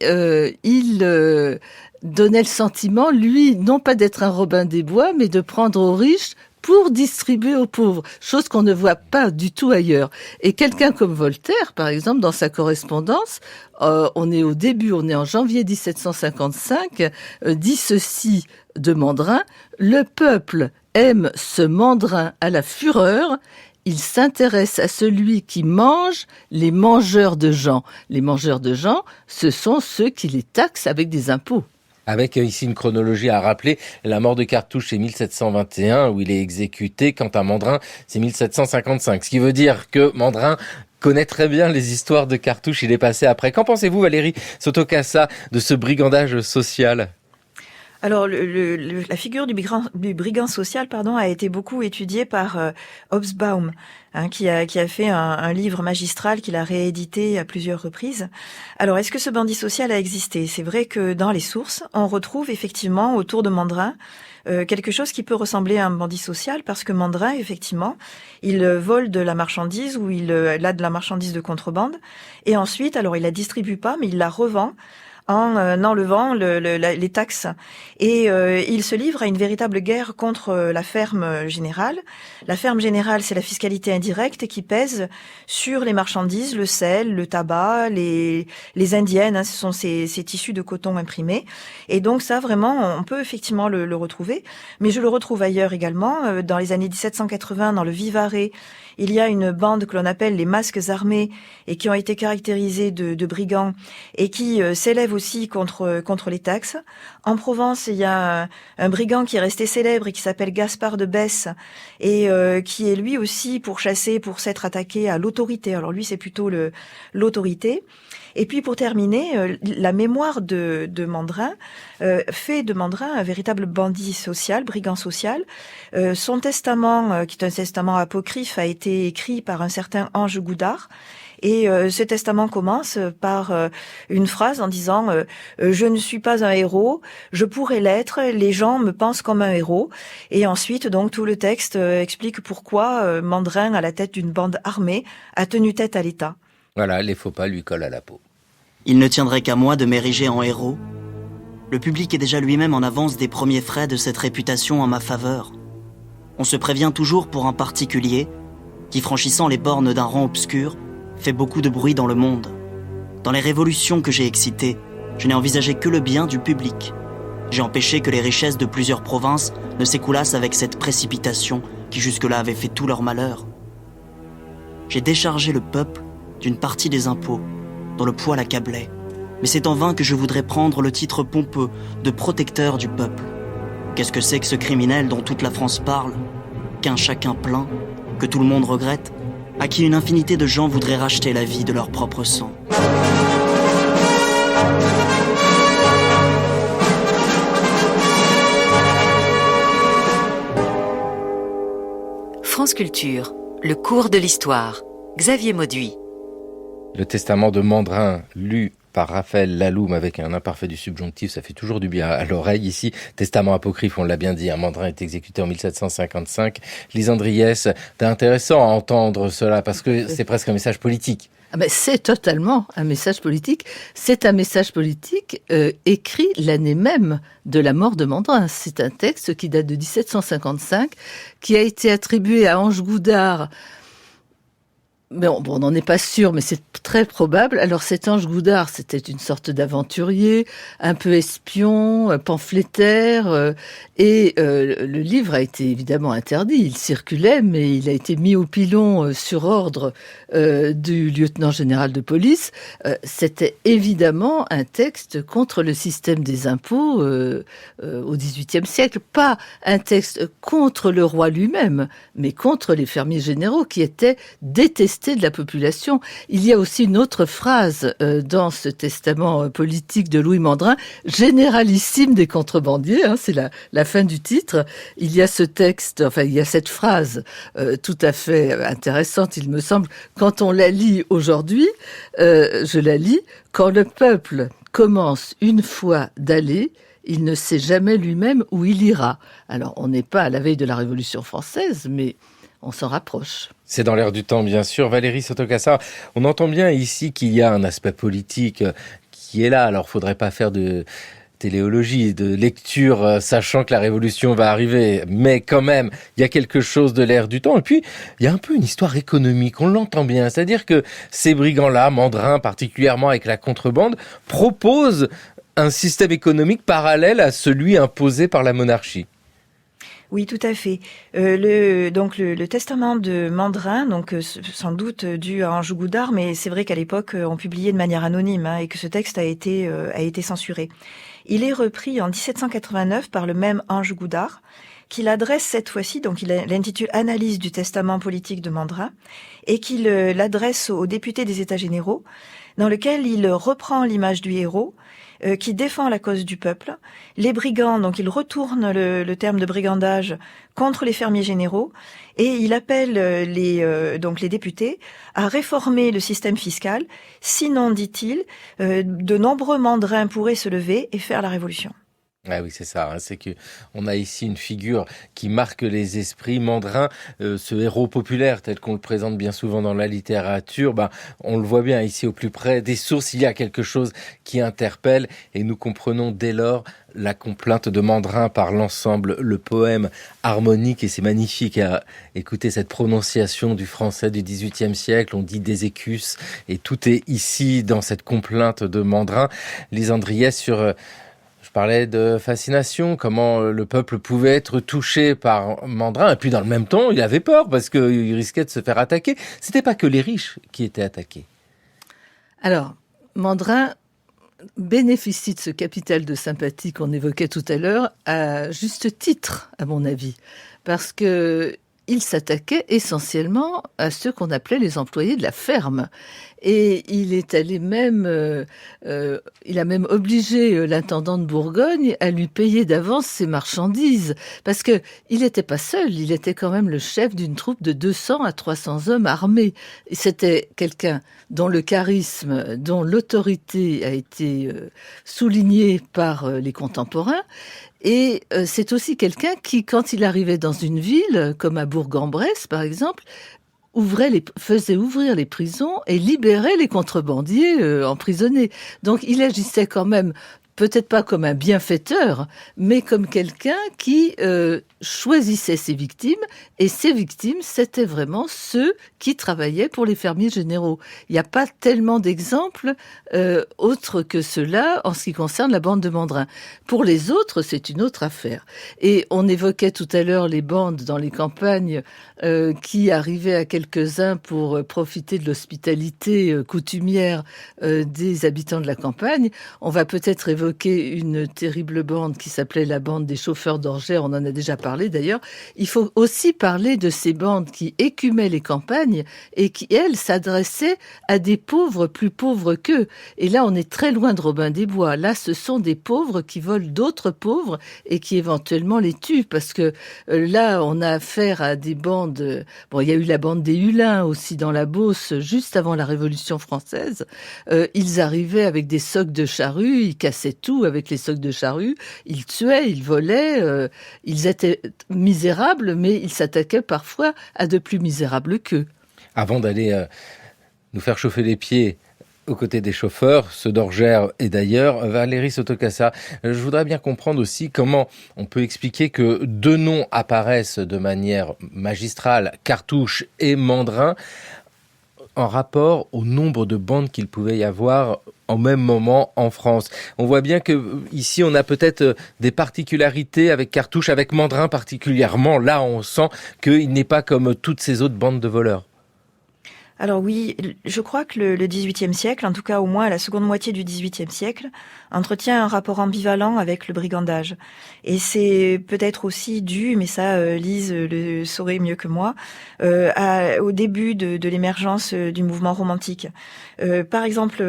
il donnait le sentiment, lui, non pas d'être un Robin des Bois, mais de prendre aux riches pour distribuer aux pauvres, chose qu'on ne voit pas du tout ailleurs. Et quelqu'un comme Voltaire, par exemple, dans sa correspondance, on est au début, on est en janvier 1755, dit ceci de Mandrin: « Le peuple aime ce Mandrin à la fureur, il s'intéresse à celui qui mange les mangeurs de gens. » Les mangeurs de gens, ce sont ceux qui les taxent avec des impôts. Avec ici une chronologie à rappeler, la mort de Cartouche c'est 1721 où il est exécuté, quant à Mandrin c'est 1755. Ce qui veut dire que Mandrin connaît très bien les histoires de Cartouche, il est passé après. Qu'en pensez-vous Valérie Sotokassa de ce brigandage social ? Alors, la figure du brigand social, a été beaucoup étudiée par Hobsbawm, qui a fait un livre magistral qu'il a réédité à plusieurs reprises. Alors, est-ce que ce bandit social a existé ? C'est vrai que dans les sources, on retrouve effectivement autour de Mandrin quelque chose qui peut ressembler à un bandit social, parce que Mandrin, effectivement, il vole de la marchandise, ou il a de la marchandise de contrebande, et ensuite, alors il la distribue pas, mais il la revend en enlevant les taxes. Et il se livre à une véritable guerre contre la ferme générale. La ferme générale, c'est la fiscalité indirecte qui pèse sur les marchandises, le sel, le tabac, les indiennes, ce sont ces tissus de coton imprimés. Et donc ça, vraiment, on peut effectivement le retrouver. Mais je le retrouve ailleurs également. Dans les années 1780, dans le Vivarais, il y a une bande que l'on appelle les masques armés et qui ont été caractérisés de brigands et qui s'élèvent aussi contre les taxes. En Provence, il y a un brigand qui est resté célèbre et qui s'appelle Gaspard de Besse et qui est lui aussi pourchassé pour s'être attaqué à l'autorité. Alors lui, c'est plutôt l'autorité. Et puis pour terminer, la mémoire de Mandrin fait de Mandrin un véritable bandit social, brigand social. Son testament, qui est un testament apocryphe, a été écrit par un certain Ange Goudard. Et ce testament commence par une phrase en disant je ne suis pas un héros, je pourrais l'être, les gens me pensent comme un héros. Et ensuite, donc, tout le texte explique pourquoi Mandrin, à la tête d'une bande armée, a tenu tête à l'État. Voilà, les faux pas lui collent à la peau. Il ne tiendrait qu'à moi de m'ériger en héros. Le public est déjà lui-même en avance des premiers frais de cette réputation en ma faveur. On se prévient toujours pour un particulier qui, franchissant les bornes d'un rang obscur, fait beaucoup de bruit dans le monde. Dans les révolutions que j'ai excitées, je n'ai envisagé que le bien du public. J'ai empêché que les richesses de plusieurs provinces ne s'écoulassent avec cette précipitation qui jusque-là avait fait tout leur malheur. J'ai déchargé le peuple d'une partie des impôts, dont le poids l'accablait. Mais c'est en vain que je voudrais prendre le titre pompeux de protecteur du peuple. Qu'est-ce que c'est que ce criminel dont toute la France parle, qu'un chacun plaint, que tout le monde regrette, à qui une infinité de gens voudraient racheter la vie de leur propre sang. France Culture, le cours de l'histoire. Xavier Mauduit. Le testament de Mandrin, lu par Raphaël Laloum avec un imparfait du subjonctif, ça fait toujours du bien à l'oreille. Ici, testament apocryphe, on l'a bien dit, Mandrin est exécuté en 1755. Lise Andriès, c'est intéressant à entendre cela parce que c'est presque un message politique. Ah ben, c'est totalement un message politique. C'est un message politique écrit l'année même de la mort de Mandrin. C'est un texte qui date de 1755, qui a été attribué à Ange Goudard. Mais on n'en est pas sûr, mais c'est très probable. Alors cet Ange Goudard, c'était une sorte d'aventurier, un peu espion, pamphlétaire, et le livre a été évidemment interdit. Il circulait, mais il a été mis au pilon sur ordre du lieutenant général de police. C'était évidemment un texte contre le système des impôts au XVIIIe siècle. Pas un texte contre le roi lui-même, mais contre les fermiers généraux qui étaient détestés de la population. Il y a aussi une autre phrase dans ce testament politique de Louis Mandrin, généralissime des contrebandiers, c'est la fin du titre. Il y a ce texte, il y a cette phrase tout à fait intéressante, il me semble, quand on la lit aujourd'hui, je la lis, quand le peuple commence une fois d'aller, il ne sait jamais lui-même où il ira. Alors, on n'est pas à la veille de la Révolution française, mais on s'en rapproche. C'est dans l'air du temps, bien sûr. Valérie Sotokassa, on entend bien ici qu'il y a un aspect politique qui est là. Alors, faudrait pas faire de téléologie, de lecture, sachant que la révolution va arriver. Mais quand même, il y a quelque chose de l'air du temps. Et puis, il y a un peu une histoire économique, on l'entend bien. C'est-à-dire que ces brigands-là, Mandrin particulièrement avec la contrebande, proposent un système économique parallèle à celui imposé par la monarchie. Oui, tout à fait. Le testament de Mandrin, sans doute dû à Anjou Goudard, mais c'est vrai qu'à l'époque, on publiait de manière anonyme et que ce texte a été censuré. Il est repris en 1789 par le même Anjou Goudard, qu'il adresse cette fois-ci, donc il l'intitule « Analyse du testament politique de Mandrin » et qu'il l'adresse aux députés des États généraux, dans lequel il reprend l'image du héros, qui défend la cause du peuple. Les brigands, donc il retourne le terme de brigandage contre les fermiers généraux et il appelle les députés à réformer le système fiscal. Sinon, dit-il, de nombreux mandrins pourraient se lever et faire la révolution. Ah oui, c'est ça. C'est que on a ici une figure qui marque les esprits. Mandrin, ce héros populaire tel qu'on le présente bien souvent dans la littérature, on le voit bien ici au plus près des sources. Il y a quelque chose qui interpelle et nous comprenons dès lors la complainte de Mandrin par l'ensemble, le poème harmonique, et c'est magnifique à écouter cette prononciation du français du XVIIIe siècle. On dit des écus et tout est ici dans cette complainte de Mandrin. Lise Andriès sur Je parlais de fascination, comment le peuple pouvait être touché par Mandrin. Et puis dans le même temps, il avait peur parce qu'il risquait de se faire attaquer. C'était pas que les riches qui étaient attaqués. Alors, Mandrin bénéficie de ce capital de sympathie qu'on évoquait tout à l'heure à juste titre, à mon avis. Parce que il s'attaquait essentiellement à ceux qu'on appelait les employés de la ferme. Et il est allé il a même obligé l'intendant de Bourgogne à lui payer d'avance ses marchandises. Parce que il n'était pas seul, il était quand même le chef d'une troupe de 200 à 300 hommes armés. Et c'était quelqu'un dont le charisme, dont l'autorité a été soulignée par les contemporains. Et c'est aussi quelqu'un qui, quand il arrivait dans une ville, comme à Bourg-en-Bresse par exemple, faisait ouvrir les prisons et libérait les contrebandiers emprisonnés. Donc il agissait quand même, peut-être pas comme un bienfaiteur, mais comme quelqu'un qui choisissait ses victimes, et ces victimes, c'était vraiment ceux qui travaillaient pour les fermiers généraux. Il n'y a pas tellement d'exemples autres que ceux-là en ce qui concerne la bande de Mandrin. Pour les autres, c'est une autre affaire. Et on évoquait tout à l'heure les bandes dans les campagnes qui arrivaient à quelques-uns pour profiter de l'hospitalité coutumière des habitants de la campagne. On va peut-être évoquer une terrible bande qui s'appelait la bande des chauffeurs d'orgères, on en a déjà parlé d'ailleurs. Il faut aussi parler de ces bandes qui écumaient les campagnes et qui, elles, s'adressaient à des pauvres plus pauvres qu'eux. Et là, on est très loin de Robin des Bois. Là, ce sont des pauvres qui volent d'autres pauvres et qui éventuellement les tuent, parce que là, on a affaire à des bandes... Bon, il y a eu la bande des Hulins aussi dans la Beauce, juste avant la Révolution française. Ils arrivaient avec des socs de charrue, ils cassaient tout avec les socs de charrue, ils tuaient, ils volaient, ils étaient misérables, mais ils s'attaquaient parfois à de plus misérables qu'eux. Avant d'aller nous faire chauffer les pieds aux côtés des chauffeurs, ceux d'Orgères et d'ailleurs, Valérie Sotokassa, je voudrais bien comprendre aussi comment on peut expliquer que deux noms apparaissent de manière magistrale, Cartouche et Mandrin, en rapport au nombre de bandes qu'il pouvait y avoir en même moment en France. On voit bien que ici on a peut-être des particularités avec Cartouche, avec Mandrin particulièrement. Là, on sent qu'il n'est pas comme toutes ces autres bandes de voleurs. Alors oui, je crois que le XVIIIe siècle, en tout cas au moins la seconde moitié du XVIIIe siècle, entretient un rapport ambivalent avec le brigandage. Et c'est peut-être aussi dû, mais ça Lise le saurait mieux que moi, au début de l'émergence du mouvement romantique. Par exemple,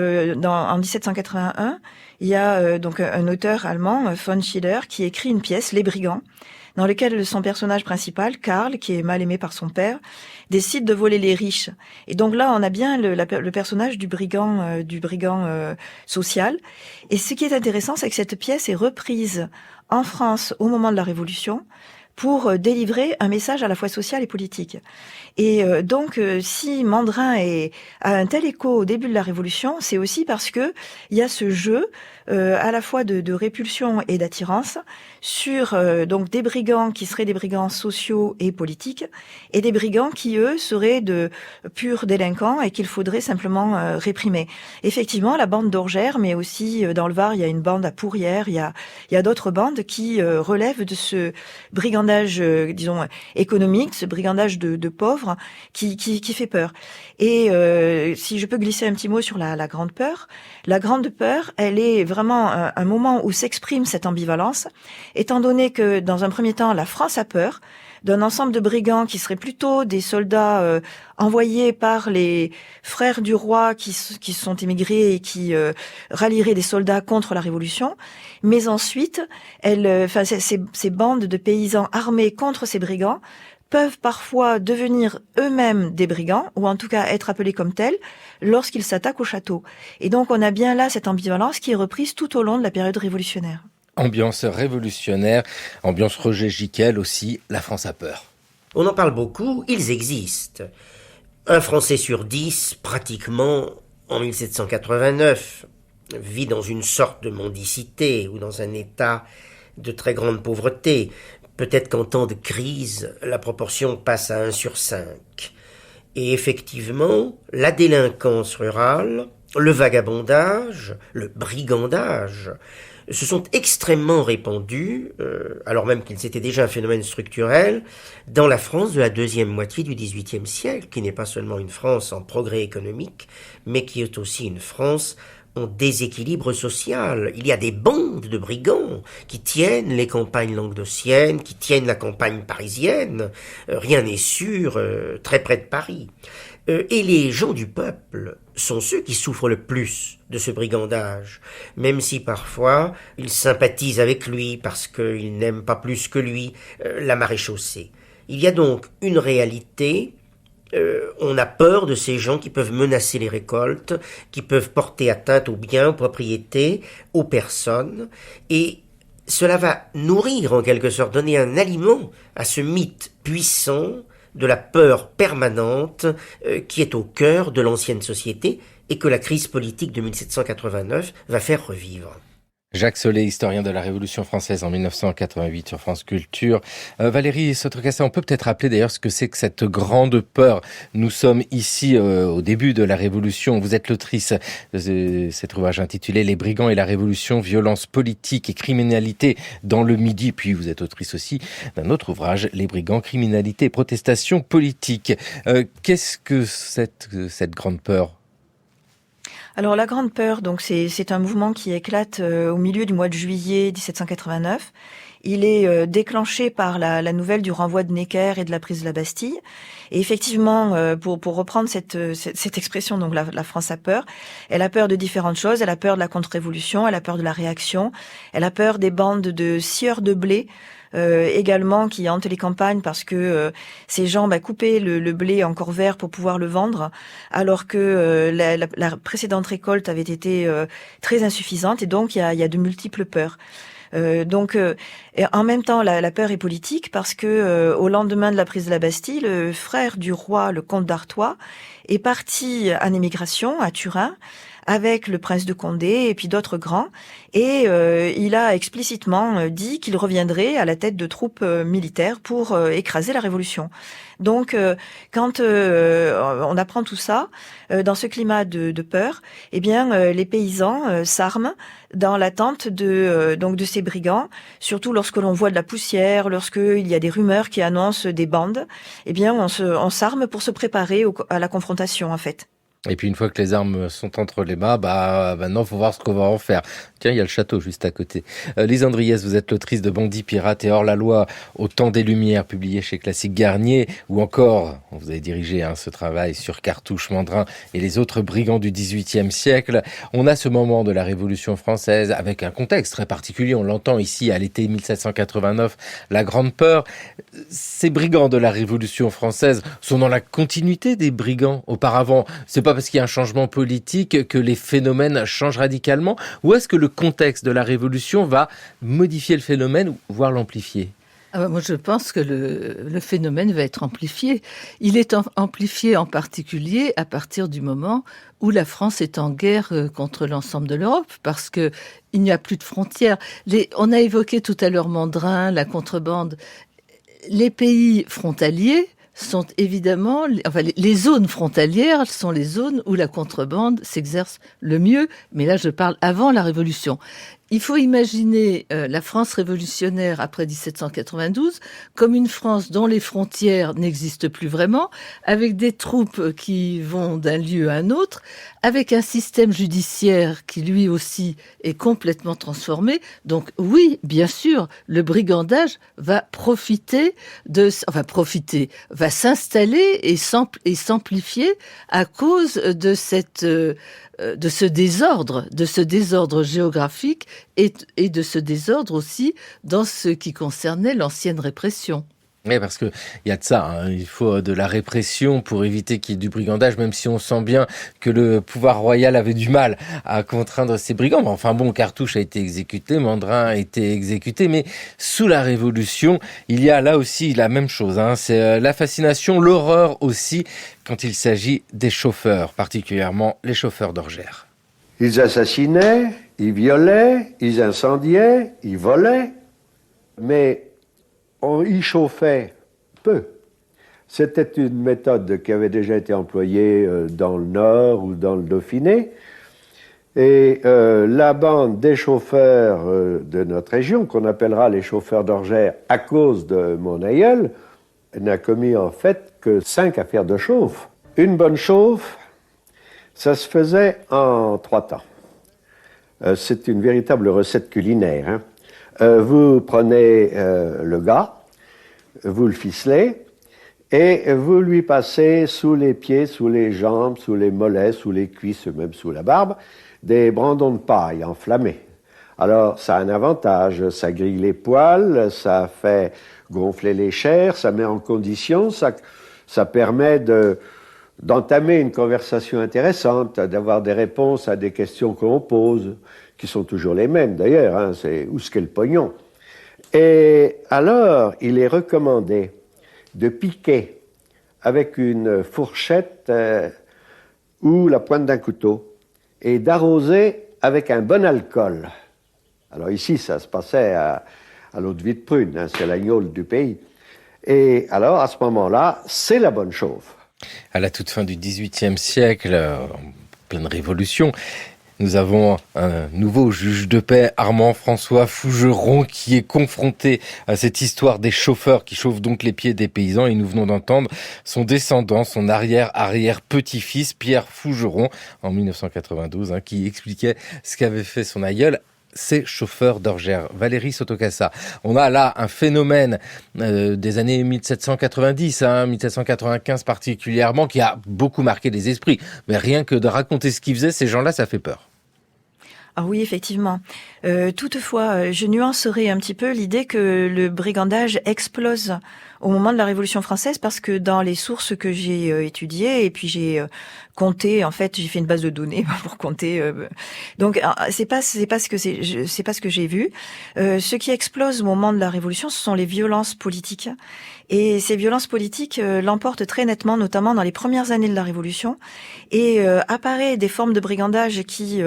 en 1781, il y a donc un auteur allemand, von Schiller, qui écrit une pièce, Les Brigands, dans lequel son personnage principal, Karl, qui est mal aimé par son père, décide de voler les riches. Et donc là, on a bien le personnage du brigand social. Et ce qui est intéressant, c'est que cette pièce est reprise en France au moment de la Révolution pour délivrer un message à la fois social et politique. Et donc, si Mandrin a un tel écho au début de la Révolution, c'est aussi parce que il y a ce jeu à la fois de répulsion et d'attirance sur donc des brigands qui seraient des brigands sociaux et politiques, et des brigands qui, eux, seraient de purs délinquants et qu'il faudrait simplement réprimer. Effectivement, la bande d'Orgères, mais aussi dans le Var, il y a une bande à Pourrières, il y a d'autres bandes qui relèvent de ce brigandage, disons, économique, ce brigandage de pauvres qui fait peur. Et si je peux glisser un petit mot sur la grande peur, la grande peur, elle est vraiment un moment où s'exprime cette ambivalence, étant donné que, dans un premier temps, la France a peur d'un ensemble de brigands qui seraient plutôt des soldats envoyés par les frères du roi qui sont émigrés et qui rallieraient des soldats contre la Révolution. Mais ensuite, ces bandes de paysans armés contre ces brigands peuvent parfois devenir eux-mêmes des brigands, ou en tout cas être appelés comme tels, lorsqu'ils s'attaquent au château. Et donc on a bien là cette ambivalence qui est reprise tout au long de la période révolutionnaire. Ambiance révolutionnaire, ambiance Roger Gicquel aussi, la France a peur. On en parle beaucoup, ils existent. Un Français sur 10, pratiquement, en 1789, vit dans une sorte de mendicité ou dans un état de très grande pauvreté. Peut-être qu'en temps de crise, la proportion passe à 1 sur 5. Et effectivement, la délinquance rurale, le vagabondage, le brigandage, se sont extrêmement répandus, alors même qu'ils étaient déjà un phénomène structurel, dans la France de la deuxième moitié du XVIIIe siècle, qui n'est pas seulement une France en progrès économique, mais qui est aussi une France en déséquilibre social. Il y a des bandes de brigands qui tiennent les campagnes languedociennes, qui tiennent la campagne parisienne, rien n'est sûr, très près de Paris. Et les gens du peuple sont ceux qui souffrent le plus de ce brigandage, même si parfois ils sympathisent avec lui parce qu'ils n'aiment pas plus que lui la maréchaussée. Il y a donc une réalité. On a peur de ces gens qui peuvent menacer les récoltes, qui peuvent porter atteinte aux biens, aux propriétés, aux personnes, et cela va nourrir en quelque sorte, donner un aliment à ce mythe puissant de la peur permanente qui est au cœur de l'ancienne société et que la crise politique de 1789 va faire revivre. Jacques Solé, historien de la Révolution française en 1988 sur France Culture. Valérie Sotrecassé, on peut peut-être rappeler d'ailleurs ce que c'est que cette grande peur. Nous sommes ici au début de la Révolution. Vous êtes l'autrice de cet ouvrage intitulé « Les brigands et la Révolution, violence politique et criminalité dans le Midi ». Puis vous êtes autrice aussi d'un autre ouvrage, « Les brigands, criminalité et protestation politique ». Qu'est-ce que cette grande peur ? Alors la Grande Peur, donc c'est un mouvement qui éclate au milieu du mois de juillet 1789. Il est déclenché par la nouvelle du renvoi de Necker et de la prise de la Bastille. Et effectivement, pour reprendre cette expression, donc la France a peur. Elle a peur de différentes choses. Elle a peur de la contre-révolution, elle a peur de la réaction, elle a peur des bandes de scieurs de blé. Également qui hantent les campagnes parce que ces gens coupaient le blé encore vert pour pouvoir le vendre, alors que la précédente récolte avait été très insuffisante, et donc il y a de multiples peurs. Et en même temps, la peur est politique parce que au lendemain de la prise de la Bastille, le frère du roi, le comte d'Artois, est parti en émigration à Turin avec le prince de Condé et puis d'autres grands, et il a explicitement dit qu'il reviendrait à la tête de troupes militaires pour écraser la Révolution. Donc, quand on apprend tout ça, dans ce climat de peur, eh bien, les paysans s'arment dans l'attente de ces brigands, surtout lorsque l'on voit de la poussière, lorsqu'il y a des rumeurs qui annoncent des bandes, eh bien, on s'arme pour se préparer à la confrontation, en fait. Et puis une fois que les armes sont entre les mains, maintenant faut voir ce qu'on va en faire. Tiens, il y a le château juste à côté. Lise Andriès, vous êtes l'autrice de Bandits, Pirates et Hors-la-Loi au temps des Lumières, publié chez Classique Garnier, ou encore, vous avez dirigé ce travail sur Cartouche, Mandrin et les autres brigands du XVIIIe siècle. On a ce moment de la Révolution française avec un contexte très particulier. On l'entend ici à l'été 1789, la Grande Peur. Ces brigands de la Révolution française sont dans la continuité des brigands auparavant. C'est pas parce qu'il y a un changement politique que les phénomènes changent radicalement, ou est-ce que le contexte de la Révolution va modifier le phénomène, voire l'amplifier ? Moi, je pense que le phénomène va être amplifié. Il est amplifié en particulier à partir du moment où la France est en guerre contre l'ensemble de l'Europe, parce que il n'y a plus de frontières. On a évoqué tout à l'heure Mandrin, la contrebande. Les pays frontaliers sont évidemment, les zones frontalières sont les zones où la contrebande s'exerce le mieux. Mais là, je parle avant la Révolution. Il faut imaginer la France révolutionnaire après 1792 comme une France dont les frontières n'existent plus vraiment, avec des troupes qui vont d'un lieu à un autre, avec un système judiciaire qui lui aussi est complètement transformé. Donc oui, bien sûr, le brigandage va va s'installer et s'amplifier à cause de ce désordre géographique et de ce désordre aussi dans ce qui concernait l'ancienne répression. Oui, parce que il y a de ça, hein. Il faut de la répression pour éviter qu'il y ait du brigandage, même si on sent bien que le pouvoir royal avait du mal à contraindre ces brigands. Mais enfin bon, Cartouche a été exécuté, Mandrin a été exécuté, mais sous la Révolution, il y a là aussi la même chose, hein. C'est la fascination, l'horreur aussi, quand il s'agit des chauffeurs, particulièrement les chauffeurs d'orgères. Ils assassinaient, ils violaient, ils incendiaient, ils volaient, mais on y chauffait peu. C'était une méthode qui avait déjà été employée dans le Nord ou dans le Dauphiné. Et la bande des chauffeurs de notre région, qu'on appellera les chauffeurs d'orgères à cause de mon aïeul, n'a commis en fait que 5 affaires de chauffe. Une bonne chauffe, ça se faisait en 3 temps. C'est une véritable recette culinaire, hein. Vous prenez le gars, vous le ficelez, et vous lui passez sous les pieds, sous les jambes, sous les mollets, sous les cuisses, même sous la barbe, des brandons de paille enflammés. Alors, ça a un avantage, ça grille les poils, ça fait gonfler les chairs, ça met en condition, ça permet d'entamer une conversation intéressante, d'avoir des réponses à des questions qu'on pose, qui sont toujours les mêmes d'ailleurs, hein, c'est où est-ce qu'est le pognon? Et alors, il est recommandé de piquer avec une fourchette ou la pointe d'un couteau et d'arroser avec un bon alcool. Alors ici, ça se passait à l'eau-de-vie de prune, hein, c'est l'agnole du pays. Et alors, à ce moment-là, c'est la bonne chauffe. À la toute fin du XVIIIe siècle, en pleine révolution, nous avons un nouveau juge de paix, Armand-François Fougeron, qui est confronté à cette histoire des chauffeurs qui chauffent donc les pieds des paysans. Et nous venons d'entendre son descendant, son arrière-petit-fils, Pierre Fougeron, en 1992, hein, qui expliquait ce qu'avait fait son aïeul. Ces chauffeurs d'orgères. Valérie Sotocasa. On a là un phénomène des années 1790, 1795 particulièrement, qui a beaucoup marqué les esprits. Mais rien que de raconter ce qu'ils faisaient, ces gens-là, ça fait peur. Ah oui, effectivement. Toutefois, je nuancerai un petit peu l'idée que le brigandage explose au moment de la Révolution française, parce que dans les sources que j'ai étudiées, et puis j'ai compté, en fait, j'ai fait une base de données pour compter. Donc, c'est pas ce que j'ai vu. Ce qui explose au moment de la Révolution, ce sont les violences politiques. Et ces violences politiques l'emportent très nettement, notamment dans les premières années de la Révolution, et apparaît des formes de brigandage qui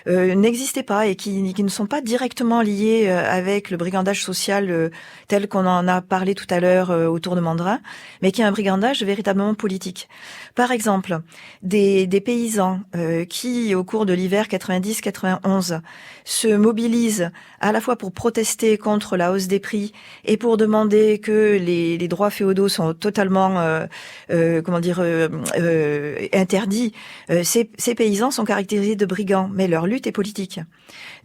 n'existaient pas et qui ne sont pas directement liées avec le brigandage social tel qu'on en a parlé tout à l'heure autour de Mandrin, mais qui est un brigandage véritablement politique. Par exemple, des paysans qui, au cours de l'hiver 90-91, se mobilisent à la fois pour protester contre la hausse des prix et pour demander que les droits féodaux sont totalement interdits. Ces paysans sont caractérisés de brigands, mais leur lutte est politique.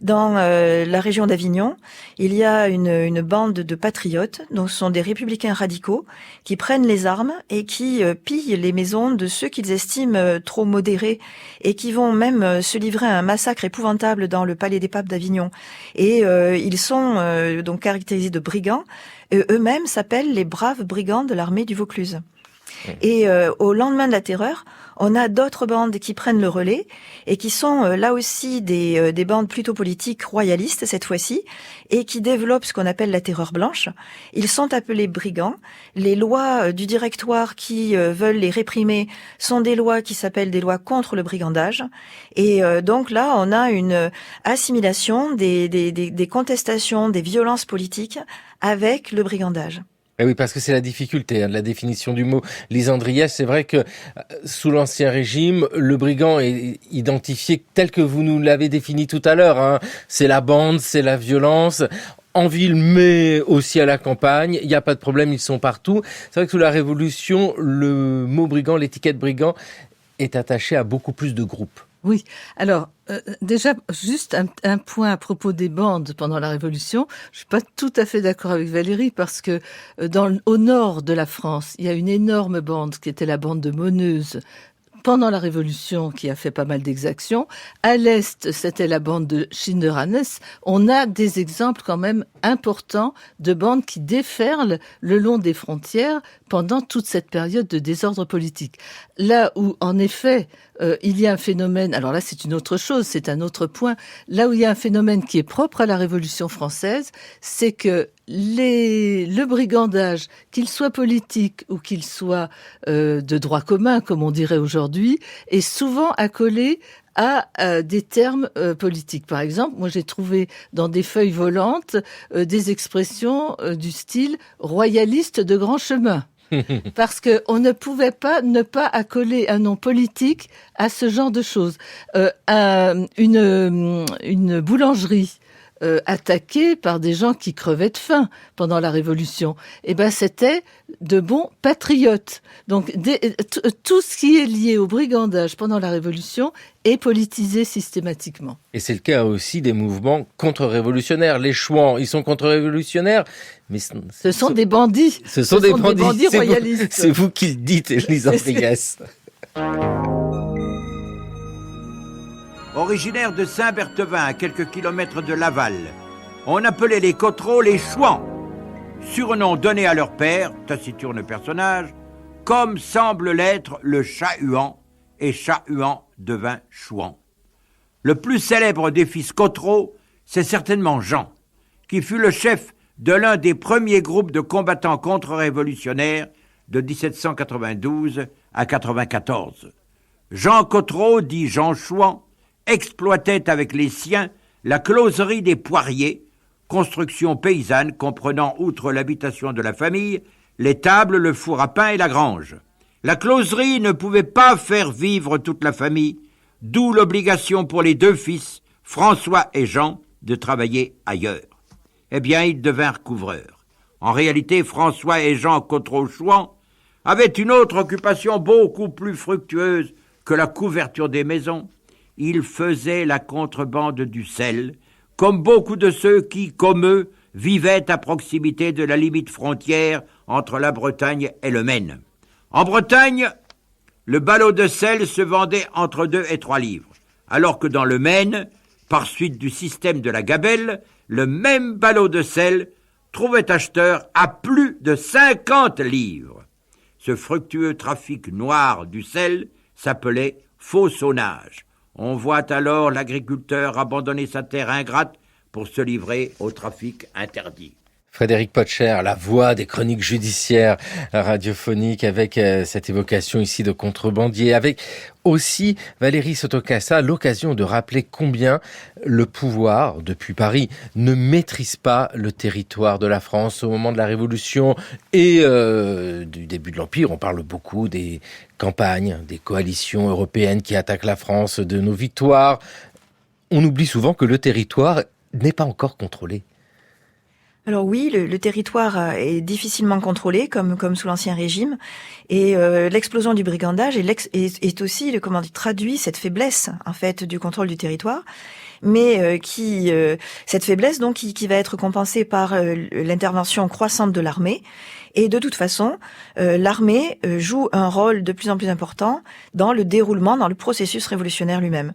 Dans la région d'Avignon, il y a une bande de patriotes, donc ce sont des républicains radicaux, qui prennent les armes et qui pillent les maisons de ceux qu'ils estiment trop modérés et qui vont même se livrer à un massacre épouvantable dans le palais des papes d'Avignon. Et ils sont donc caractérisés de brigands. Eux-mêmes s'appellent les braves brigands de l'armée du Vaucluse. Et au lendemain de la terreur, on a d'autres bandes qui prennent le relais et qui sont là aussi des bandes plutôt politiques royalistes cette fois-ci et qui développent ce qu'on appelle la terreur blanche. Ils sont appelés brigands. Les lois du directoire qui veulent les réprimer sont des lois qui s'appellent des lois contre le brigandage. Et donc là, on a une assimilation des contestations, des violences politiques avec le brigandage. Eh oui, parce que c'est la difficulté de la définition du mot. Lise Andriès, c'est vrai que sous l'Ancien Régime, le brigand est identifié tel que vous nous l'avez défini tout à l'heure. Hein. C'est la bande, c'est la violence. En ville, mais aussi à la campagne, il n'y a pas de problème, ils sont partout. C'est vrai que sous la Révolution, le mot brigand, l'étiquette brigand, est attaché à beaucoup plus de groupes. Oui, alors déjà, juste un point à propos des bandes pendant la Révolution. Je suis pas tout à fait d'accord avec Valérie parce que au nord de la France, il y a une énorme bande qui était la bande de Moneuses pendant la Révolution qui a fait pas mal d'exactions. À l'Est, c'était la bande de Schinderhannes. On a des exemples quand même importants de bandes qui déferlent le long des frontières pendant toute cette période de désordre politique. Là où, en effet, il y a un phénomène, alors là c'est une autre chose, c'est un autre point, là où il y a un phénomène qui est propre à la Révolution française, c'est que le brigandage, qu'il soit politique ou qu'il soit de droit commun, comme on dirait aujourd'hui, est souvent accolé à des termes politiques. Par exemple, moi j'ai trouvé dans des feuilles volantes des expressions du style « royaliste de grand chemin ». Parce que on ne pouvait pas ne pas accoler un nom politique à ce genre de choses. Une boulangerie attaquée par des gens qui crevaient de faim pendant la Révolution, eh ben c'était de bons patriotes. Donc tout ce qui est lié au brigandage pendant la Révolution est politisé systématiquement. Et c'est le cas aussi des mouvements contre-révolutionnaires. Les Chouans, ils sont contre-révolutionnaires, mais ce sont des bandits. Ce sont des bandits royalistes. C'est vous qui le dites, Lise Andriès. Originaires de Saint-Berthevin, à quelques kilomètres de Laval, on appelait les Cottereaux les Chouans, surnom donné à leur père, taciturne personnage, comme semble l'être le Chat-Huant, et Chat-Huant devint Chouan. Le plus célèbre des fils Cottereaux, c'est certainement Jean, qui fut le chef de l'un des premiers groupes de combattants contre-révolutionnaires de 1792 à 94. Jean Cottereau, dit Jean Chouan, exploitait avec les siens la closerie des poiriers, construction paysanne comprenant, outre l'habitation de la famille, les tables, le four à pain et la grange. La closerie ne pouvait pas faire vivre toute la famille, d'où l'obligation pour les deux fils, François et Jean, de travailler ailleurs. Eh bien, ils devinrent couvreurs. En réalité, François et Jean Cottereau-Chouan avaient une autre occupation beaucoup plus fructueuse que la couverture des maisons. Ils faisaient la contrebande du sel, comme beaucoup de ceux qui, comme eux, vivaient à proximité de la limite frontière entre la Bretagne et le Maine. En Bretagne, le ballot de sel se vendait entre 2 et 3 livres, alors que dans le Maine, par suite du système de la gabelle, le même ballot de sel trouvait acheteur à plus de 50 livres. Ce fructueux trafic noir du sel s'appelait faussonnage. On voit alors l'agriculteur abandonner sa terre ingrate pour se livrer au trafic interdit. Frédéric Potcher, la voix des chroniques judiciaires radiophoniques avec cette évocation ici de contrebandier, avec aussi Valérie Sotokassa, l'occasion de rappeler combien le pouvoir, depuis Paris, ne maîtrise pas le territoire de la France au moment de la Révolution et du début de l'Empire. On parle beaucoup des campagnes, des coalitions européennes qui attaquent la France, de nos victoires. On oublie souvent que le territoire n'est pas encore contrôlé. Alors oui, le territoire est difficilement contrôlé, comme sous l'Ancien Régime, et l'explosion du brigandage est aussi, traduit cette faiblesse en fait du contrôle du territoire. mais cette faiblesse donc qui va être compensée par l'intervention croissante de l'armée. Et de toute façon, l'armée joue un rôle de plus en plus important dans le déroulement, dans le processus révolutionnaire lui-même.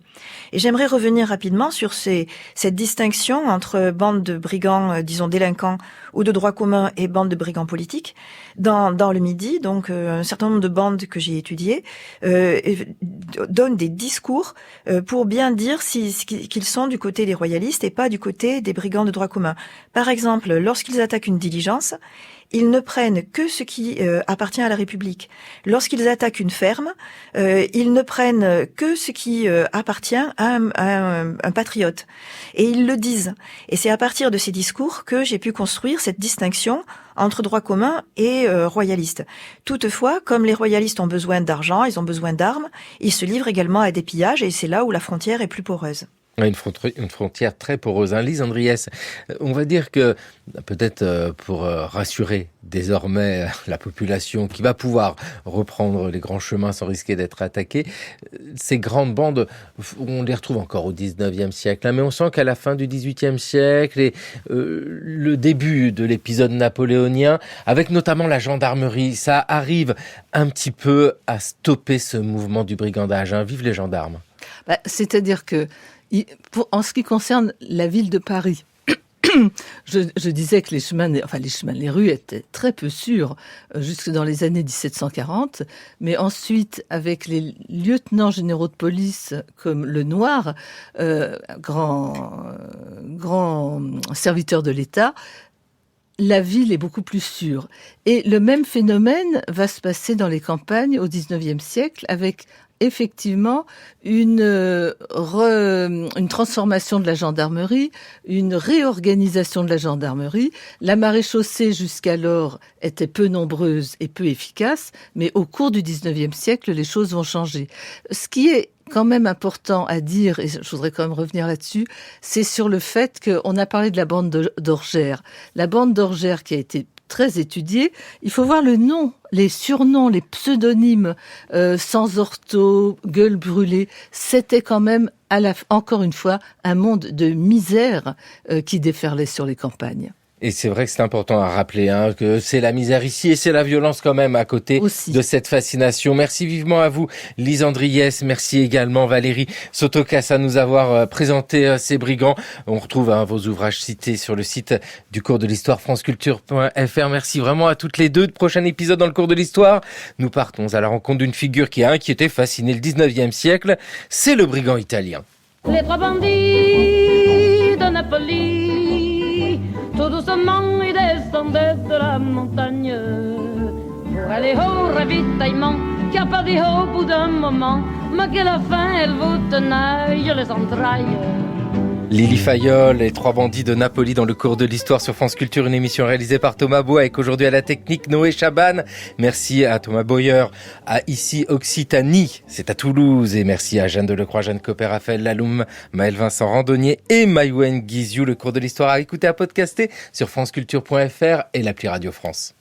Et j'aimerais revenir rapidement sur cette distinction entre bande de brigands, disons délinquants ou de droit commun et bande de brigands politiques. Dans le Midi, donc un certain nombre de bandes que j'ai étudiées donnent des discours pour bien dire qu'ils sont du côté des royalistes et pas du côté des brigands de droit commun. Par exemple, lorsqu'ils attaquent une diligence, ils ne prennent que ce qui appartient à la République. Lorsqu'ils attaquent une ferme, ils ne prennent que ce qui appartient à un patriote. Et ils le disent. Et c'est à partir de ces discours que j'ai pu construire cette distinction entre droit commun et royaliste. Toutefois, comme les royalistes ont besoin d'argent, ils ont besoin d'armes, ils se livrent également à des pillages et c'est là où la frontière est plus poreuse. Une frontière très poreuse. Lise Andriès, on va dire que, peut-être pour rassurer désormais la population qui va pouvoir reprendre les grands chemins sans risquer d'être attaquée, ces grandes bandes, on les retrouve encore au 19e siècle, mais on sent qu'à la fin du 18e siècle et le début de l'épisode napoléonien, avec notamment la gendarmerie, ça arrive un petit peu à stopper ce mouvement du brigandage. Vive les gendarmes. C'est-à-dire que en ce qui concerne la ville de Paris, je disais que les rues étaient très peu sûres jusque dans les années 1740, mais ensuite, avec les lieutenants généraux de police comme le Noir, grand serviteur de l'État, la ville est beaucoup plus sûre. Et le même phénomène va se passer dans les campagnes au 19e siècle avec effectivement une transformation de la gendarmerie, une réorganisation de la gendarmerie. La maréchaussée jusqu'alors était peu nombreuse et peu efficace, mais au cours du 19e siècle, les choses vont changer. Ce qui est quand même important à dire, et je voudrais quand même revenir là-dessus, c'est sur le fait qu'on a parlé de la bande d'Orgères. La bande d'Orgères qui a été très étudiée, il faut voir le nom, les surnoms, les pseudonymes, sans ortho, gueule brûlée, c'était quand même, encore une fois, un monde de misère qui déferlait sur les campagnes. Et c'est vrai que c'est important à rappeler que c'est la misère ici et c'est la violence quand même à côté de cette fascination. Merci vivement à vous, Lise Andriès. Merci également Valérie Sotokas à nous avoir présenté ces brigands. On retrouve vos ouvrages cités sur le site du cours de l'histoire franceculture.fr. Merci vraiment à toutes les deux. Prochain épisode dans le cours de l'histoire, nous partons à la rencontre d'une figure qui a inquiété, fasciné le 19e siècle. C'est le brigand italien. Les trois bandits de Napoli, tout doucement ils descendaient de la montagne pour aller au ravitaillement, car pas dit au bout d'un moment, mais qu'à la fin elle vous tenaille les entrailles. Lily Fayol, les trois bandits de Napoli dans le cours de l'histoire sur France Culture, une émission réalisée par Thomas Beau avec aujourd'hui à la technique Noé Chaban. Merci à Thomas Boyer, à Ici Occitanie, c'est à Toulouse, et merci à Jeanne Delecroix, Jeanne Copé, Raphaël Laloum, Maël Vincent Randonnier et Maïwen Guiziou. Le cours de l'histoire à écouter, à podcaster sur franceculture.fr et l'appli Radio France.